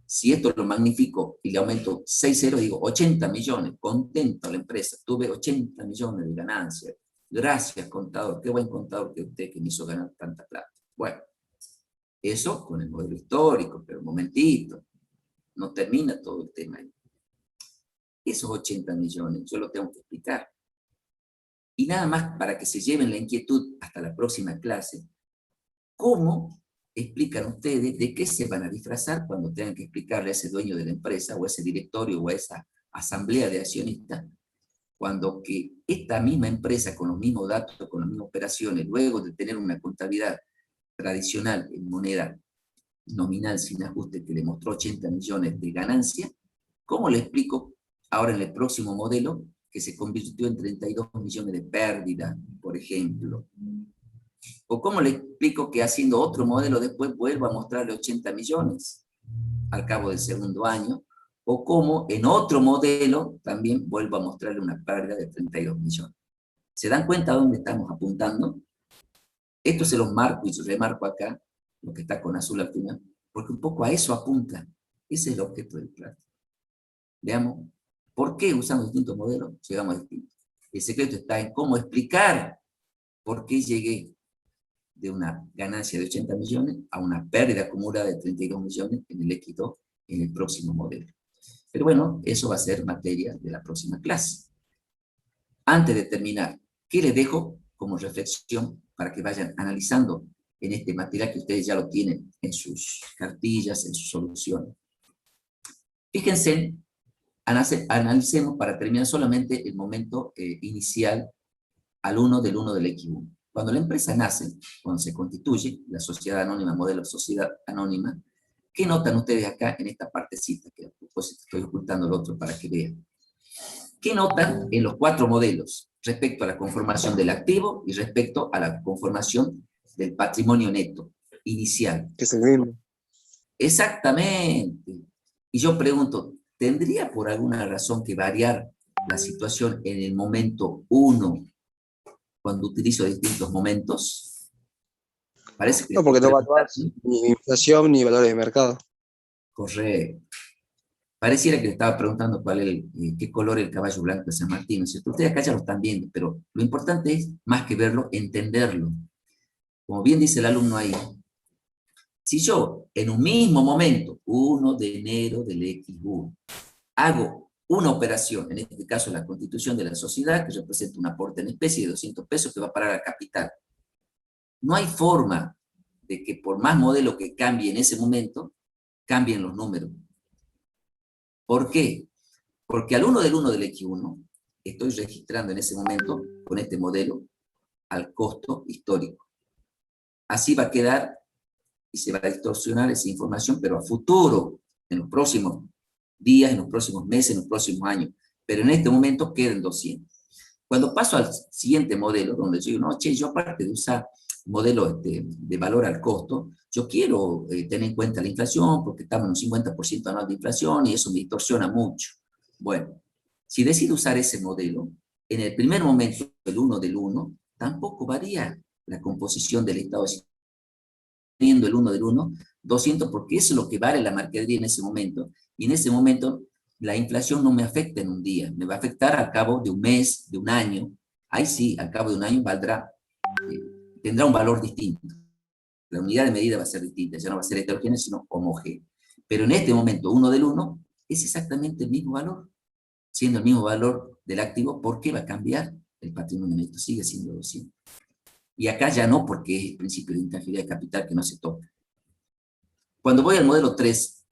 Si esto lo magnifico y le aumento 6 ceros, digo 80 millones, contento a la empresa, tuve 80 millones de ganancias. Gracias, contador, qué buen contador que usted que me hizo ganar tanta plata. Bueno, eso con el modelo histórico, pero un momentito, no termina todo el tema ahí. Esos 80 millones, yo lo tengo que explicar. Y nada más para que se lleven la inquietud hasta la próxima clase, ¿cómo explican ustedes de qué se van a disfrazar cuando tengan que explicarle a ese dueño de la empresa, o a ese directorio, o a esa asamblea de accionistas, cuando que esta misma empresa, con los mismos datos, con las mismas operaciones, luego de tener una contabilidad tradicional en moneda nominal sin ajuste que le mostró 80 millones de ganancia, ¿cómo le explico ahora en el próximo modelo que se convirtió en 32 millones de pérdida, por ejemplo? ¿O cómo le explico que haciendo otro modelo después vuelva a mostrarle 80 millones al cabo del segundo año? O cómo en otro modelo también vuelvo a mostrarle una pérdida de 32 millones. ¿Se dan cuenta a dónde estamos apuntando? Esto se los marco y remarco acá, lo que está con azul al final, porque un poco a eso apunta. Ese es el objeto del práctico. Veamos, ¿por qué usando distintos modelos llegamos a distintos? El secreto está en cómo explicar por qué llegué de una ganancia de 80 millones a una pérdida acumulada de 32 millones en el X2 en el próximo modelo. Pero bueno, eso va a ser materia de la próxima clase. Antes de terminar, ¿qué les dejo como reflexión para que vayan analizando en este material que ustedes ya lo tienen en sus cartillas, en sus soluciones? Fíjense, analicemos para terminar solamente el momento inicial al 1 del X1. Cuando la empresa nace, cuando se constituye, la sociedad anónima, modelo sociedad anónima, ¿qué notan ustedes acá en esta partecita? Que pues estoy ocultando el otro para que vean. ¿Qué notan en los 4 modelos respecto a la conformación del activo y respecto a la conformación del patrimonio neto inicial? Que es el mismo. Exactamente. Y yo pregunto, ¿tendría por alguna razón que variar la situación en el momento 1 cuando utilizo distintos momentos? Parece que No, porque no va a actuar ni inflación ni valores de mercado. Correcto. Pareciera que le estaba preguntando qué color es el caballo blanco de San Martín, ¿no es cierto? Ustedes acá ya lo están viendo, pero lo importante es, más que verlo, entenderlo. Como bien dice el alumno ahí, si yo en un mismo momento, 1 de enero del X1, hago una operación, en este caso la constitución de la sociedad, que representa un aporte en especie de 200 pesos que va a parar a capital, no hay forma de que por más modelo que cambie en ese momento, cambien los números. ¿Por qué? Porque al 1 del X1 estoy registrando en ese momento, con este modelo, al costo histórico. Así va a quedar y se va a distorsionar esa información, pero a futuro, en los próximos días, en los próximos meses, en los próximos años. Pero en este momento quedan 200. Cuando paso al siguiente modelo, donde yo digo, no, che, yo aparte de usar modelo de valor al costo, yo quiero tener en cuenta la inflación, porque estamos en un 50% anual de inflación y eso me distorsiona mucho. Bueno, si decido usar ese modelo, en el primer momento, el 1 del 1, tampoco varía la composición del estado de teniendo el 1 del 1, 200, porque eso es lo que vale la mercadería en ese momento. Y en ese momento, la inflación no me afecta en un día, me va a afectar al cabo de un mes, de un año. Ahí sí, al cabo de un año tendrá un valor distinto. La unidad de medida va a ser distinta, ya no va a ser heterogénea, sino homogénea. Pero en este momento, 1 del 1 es exactamente el mismo valor. Siendo el mismo valor del activo, ¿por qué va a cambiar? El patrimonio neto sigue siendo 200. Y acá ya no, porque es el principio de intangibilidad de capital que no se toca. Cuando voy al modelo 3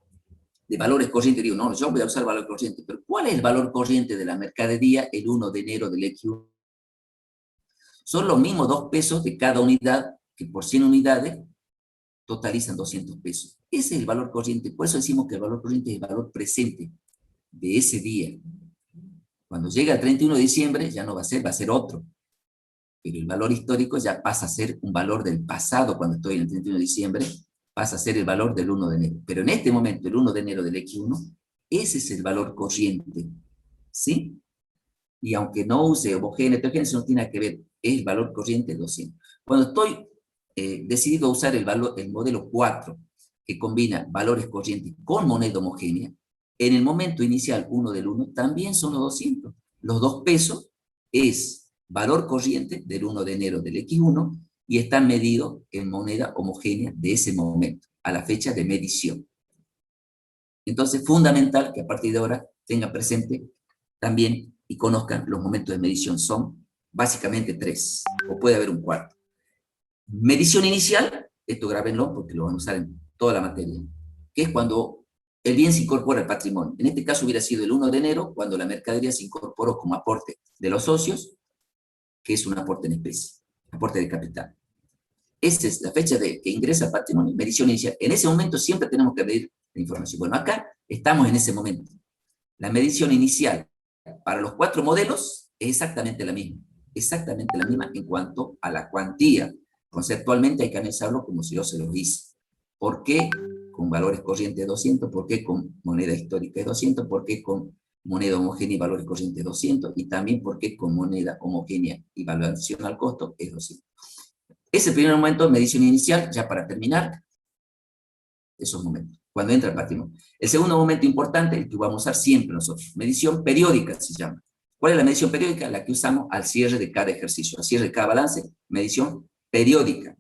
de valores corrientes, digo, no, yo voy a usar valor corriente, pero ¿cuál es el valor corriente de la mercadería el 1 de enero del X1? Son los mismos 2 pesos de cada unidad, que por 100 unidades totalizan 200 pesos. Ese es el valor corriente. Por eso decimos que el valor corriente es el valor presente de ese día. Cuando llega el 31 de diciembre, ya no va a ser otro. Pero el valor histórico ya pasa a ser un valor del pasado cuando estoy en el 31 de diciembre, pasa a ser el valor del 1 de enero. Pero en este momento, el 1 de enero del X1, ese es el valor corriente, ¿sí? Y aunque no use homogéneo, heterogéneo, eso no tiene nada que ver, es el valor corriente 200. Cuando estoy decidido a usar el modelo 4, que combina valores corrientes con moneda homogénea, en el momento inicial 1 del 1 también son los 200. Los 2 pesos es valor corriente del 1 de enero del X1 y están medidos en moneda homogénea de ese momento, a la fecha de medición. Entonces, fundamental que a partir de ahora tengan presente también y conozcan los momentos de medición. Son básicamente 3, o puede haber un cuarto. Medición inicial, esto grábenlo porque lo van a usar en toda la materia, que es cuando el bien se incorpora al patrimonio. En este caso hubiera sido el 1 de enero, cuando la mercadería se incorporó como aporte de los socios, que es un aporte en especie, aporte de capital. Esta es la fecha de que ingresa al patrimonio, medición inicial. En ese momento siempre tenemos que medir la información. Bueno, acá estamos en ese momento. La medición inicial para los 4 modelos es exactamente la misma en cuanto a la cuantía. Conceptualmente hay que analizarlo como si yo se los hice. ¿Por qué con valores corrientes de 200? ¿Por qué con moneda histórica de 200? ¿Por qué con moneda homogénea y valores corrientes de 200? Y también por qué con moneda homogénea y valoración al costo es 200. Ese primer momento, medición inicial, ya para terminar, esos momentos, cuando entra el patrimonio. El segundo momento importante, el que vamos a usar siempre nosotros, medición periódica se llama. ¿Cuál es la medición periódica? La que usamos al cierre de cada ejercicio, al cierre de cada balance, medición periódica.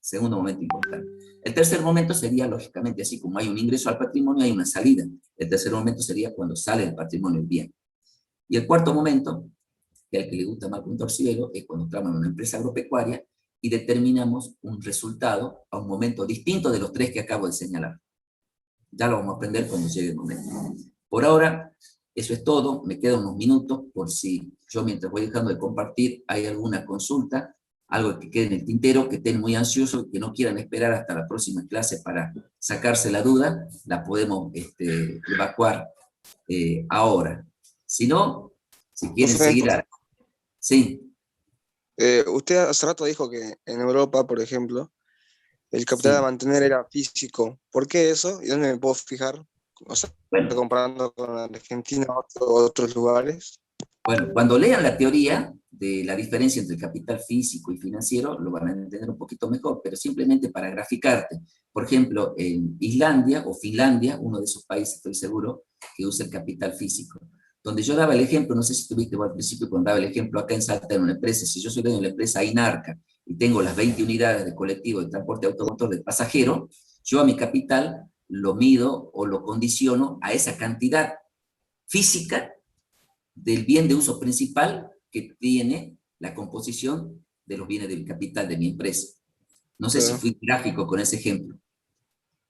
Segundo momento importante. El tercer momento sería, lógicamente, así como hay un ingreso al patrimonio, hay una salida. El tercer momento sería cuando sale del patrimonio el bien. Y el cuarto momento, que al que le gusta más con torcivelo, es cuando entramos en una empresa agropecuaria y determinamos un resultado a un momento distinto de los 3 que acabo de señalar. Ya lo vamos a aprender cuando llegue el momento. Por ahora, eso es todo. Me quedan unos minutos por si yo, mientras voy dejando de compartir, hay alguna consulta, algo que quede en el tintero, que estén muy ansiosos, que no quieran esperar hasta la próxima clase para sacarse la duda, la podemos evacuar ahora. Si no, si quieren seguir... Sí. Usted hace rato dijo que en Europa, por ejemplo, el capital a mantener era físico. ¿Por qué eso? ¿Y dónde me puedo fijar? O sea, bueno, comparando con Argentina o otros lugares. Bueno, cuando lean la teoría de la diferencia entre el capital físico y financiero, lo van a entender un poquito mejor, pero simplemente para graficarte. Por ejemplo, en Islandia o Finlandia, uno de esos países, estoy seguro, que usa el capital físico. Donde yo daba el ejemplo, no sé si tuviste al principio cuando daba el ejemplo acá en Salta, en una empresa, si yo soy dueño de la empresa Inarca y tengo las 20 unidades de colectivo de transporte automotor de pasajero, yo a mi capital lo mido o lo condiciono a esa cantidad física del bien de uso principal que tiene la composición de los bienes del capital de mi empresa. No sé si fui gráfico con ese ejemplo.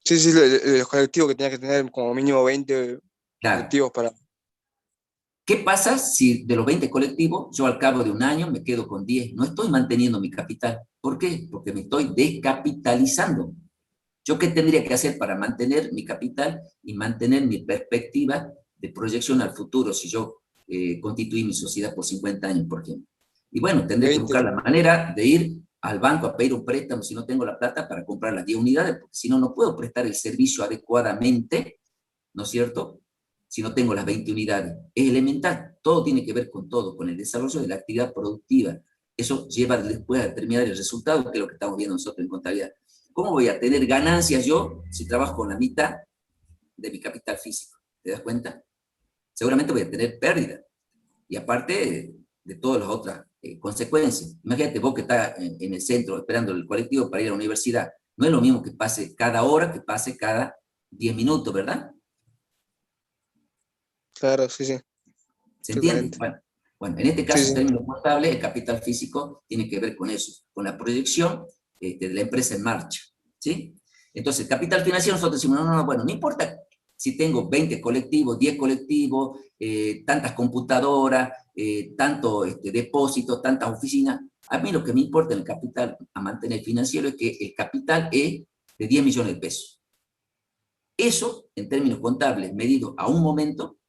Sí, los colectivos que tenía que tener como mínimo 20 colectivos para... ¿Qué pasa si de los 20 colectivos yo al cabo de un año me quedo con 10? No estoy manteniendo mi capital. ¿Por qué? Porque me estoy descapitalizando. ¿Yo qué tendría que hacer para mantener mi capital y mantener mi perspectiva de proyección al futuro si yo constituí mi sociedad por 50 años, por ejemplo? Y bueno, tendré que buscar la manera de ir al banco a pedir un préstamo si no tengo la plata para comprar las 10 unidades, porque si no, no puedo prestar el servicio adecuadamente, ¿no es cierto?, si no tengo las 20 unidades. Es elemental, todo tiene que ver con todo, con el desarrollo de la actividad productiva. Eso lleva después a determinar el resultado, que es lo que estamos viendo nosotros en contabilidad. ¿Cómo voy a tener ganancias yo si trabajo con la mitad de mi capital físico? ¿Te das cuenta? Seguramente voy a tener pérdida. Y aparte de todas las otras consecuencias. Imagínate vos que estás en el centro esperando el colectivo para ir a la universidad. No es lo mismo que pase cada hora que pase cada 10 minutos, ¿verdad? Claro, sí. ¿Se entiende? Bueno, en este caso, en términos contables, el capital físico tiene que ver con eso, con la proyección de la empresa en marcha, ¿sí? Entonces, capital financiero, nosotros decimos, no importa si tengo 20 colectivos, 10 colectivos, tantas computadoras, tanto depósitos, tantas oficinas. A mí lo que me importa en el capital a mantener financiero es que el capital es de 10 millones de pesos. Eso, en términos contables, medido a un momento,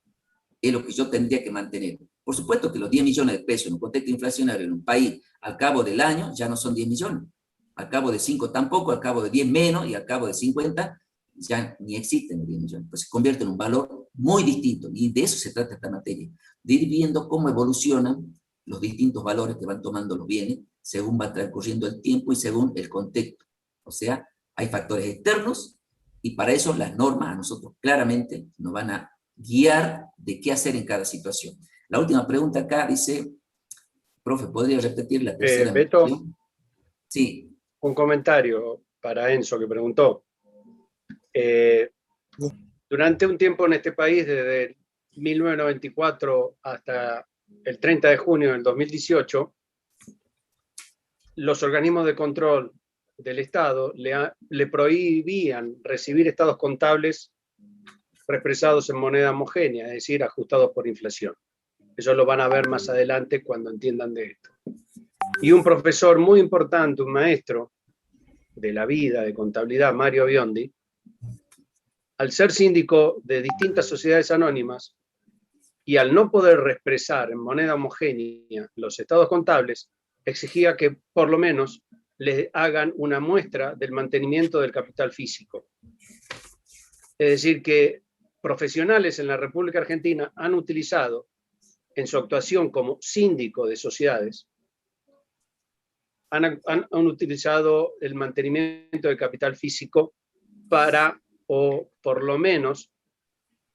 es lo que yo tendría que mantener. Por supuesto que los 10 millones de pesos en un contexto inflacionario en un país, al cabo del año, ya no son 10 millones. Al cabo de 5 tampoco, al cabo de 10 menos, y al cabo de 50 ya ni existen los 10 millones. Pues se convierte en un valor muy distintos, y de eso se trata esta materia, de ir viendo cómo evolucionan los distintos valores que van tomando los bienes, según va transcurriendo el tiempo y según el contexto. O sea, hay factores externos, y para eso las normas a nosotros claramente nos van a guiar de qué hacer en cada situación. La última pregunta acá dice, profe, ¿podría repetir la tercera? Beto, sí. Un comentario para Enzo que preguntó. Durante un tiempo en este país, desde 1994 hasta el 30 de junio del 2018, los organismos de control del Estado le prohibían recibir estados contables represados en moneda homogénea, es decir, ajustados por inflación. Eso lo van a ver más adelante cuando entiendan de esto. Y un profesor muy importante, un maestro de la vida, de contabilidad, Mario Biondi, al ser síndico de distintas sociedades anónimas y al no poder reexpresar en moneda homogénea los estados contables, exigía que por lo menos les hagan una muestra del mantenimiento del capital físico. Es decir, que profesionales en la República Argentina han utilizado en su actuación como síndico de sociedades, han utilizado el mantenimiento del capital físico para, o por lo menos,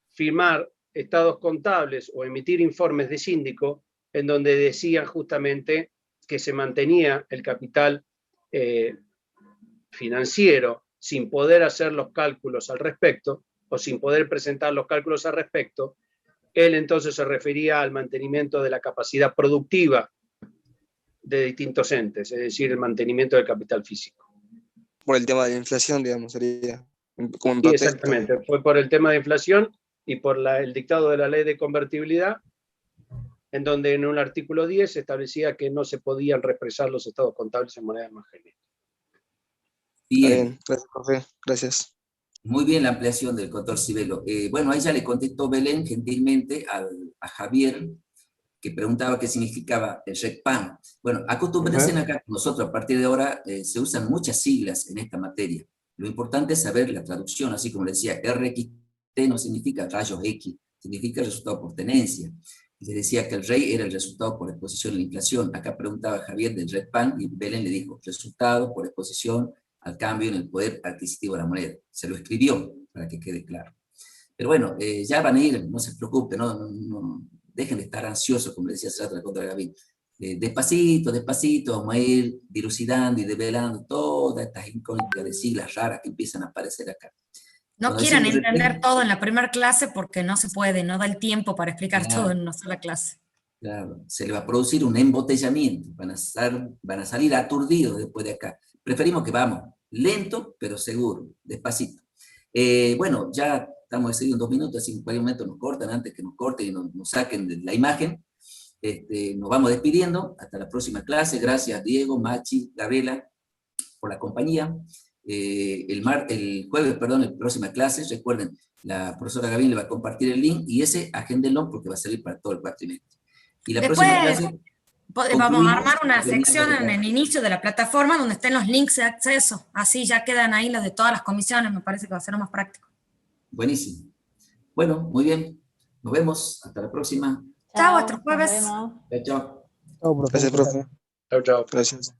firmar estados contables o emitir informes de síndico en donde decían justamente que se mantenía el capital financiero sin poder hacer los cálculos al respecto, o sin poder presentar los cálculos al respecto. Él entonces se refería al mantenimiento de la capacidad productiva de distintos entes, es decir, el mantenimiento del capital físico. Por el tema de la inflación, digamos, sería como en Sí, protesta. exactamente, fue por el tema de inflación y por el dictado de la ley de convertibilidad, en donde en un artículo 10 se establecía que no se podían reexpresar los estados contables en moneda homogénea. Bien. Gracias, profe. Gracias. Muy bien la ampliación del doctor Cibelo. Bueno, ahí ya le contestó Belén gentilmente a Javier, que preguntaba qué significaba el RECPAN. Bueno, acostúmbrense acá con nosotros, a partir de ahora se usan muchas siglas en esta materia. Lo importante es saber la traducción, así como le decía, RXT no significa rayos X, significa resultado por tenencia. Les decía que el REI era el resultado por exposición a la inflación. Acá preguntaba Javier del RECPAN y Belén le dijo, resultado por exposición al cambio en el poder adquisitivo de la moneda. Se lo escribió para que quede claro. Pero bueno, ya van a ir, no se preocupen, no dejen de estar ansiosos, como decía hace rato la contra Gavín. Despacito, despacito, vamos a ir dilucidando y develando todas estas incógnitas de siglas raras que empiezan a aparecer acá. No quieran entender todo en la primera clase porque no se puede, no da el tiempo para explicar todo en una sola clase. Claro, se le va a producir un embotellamiento, van a salir aturdidos después de acá. Preferimos que vamos lento, pero seguro, despacito. Bueno, ya estamos excedidos en 2 minutos, así que en cualquier momento nos cortan, antes que nos corten y nos saquen de la imagen. Nos vamos despidiendo, hasta la próxima clase. Gracias Diego, Machi, Gabriela, por la compañía. El jueves, la próxima clase, recuerden, la profesora Gabriela le va a compartir el link, y ese agéndenlo porque va a servir para todo el cuatrimestre. Y la después, próxima clase... Vamos a armar una sección en el inicio de la plataforma donde estén los links de acceso, así ya quedan ahí los de todas las comisiones, me parece que va a ser lo más práctico. Buenísimo. Bueno, muy bien. Nos vemos. Hasta la próxima. Chao, hasta el jueves. Chao, chao. Gracias, profe. Chao, chao. Gracias.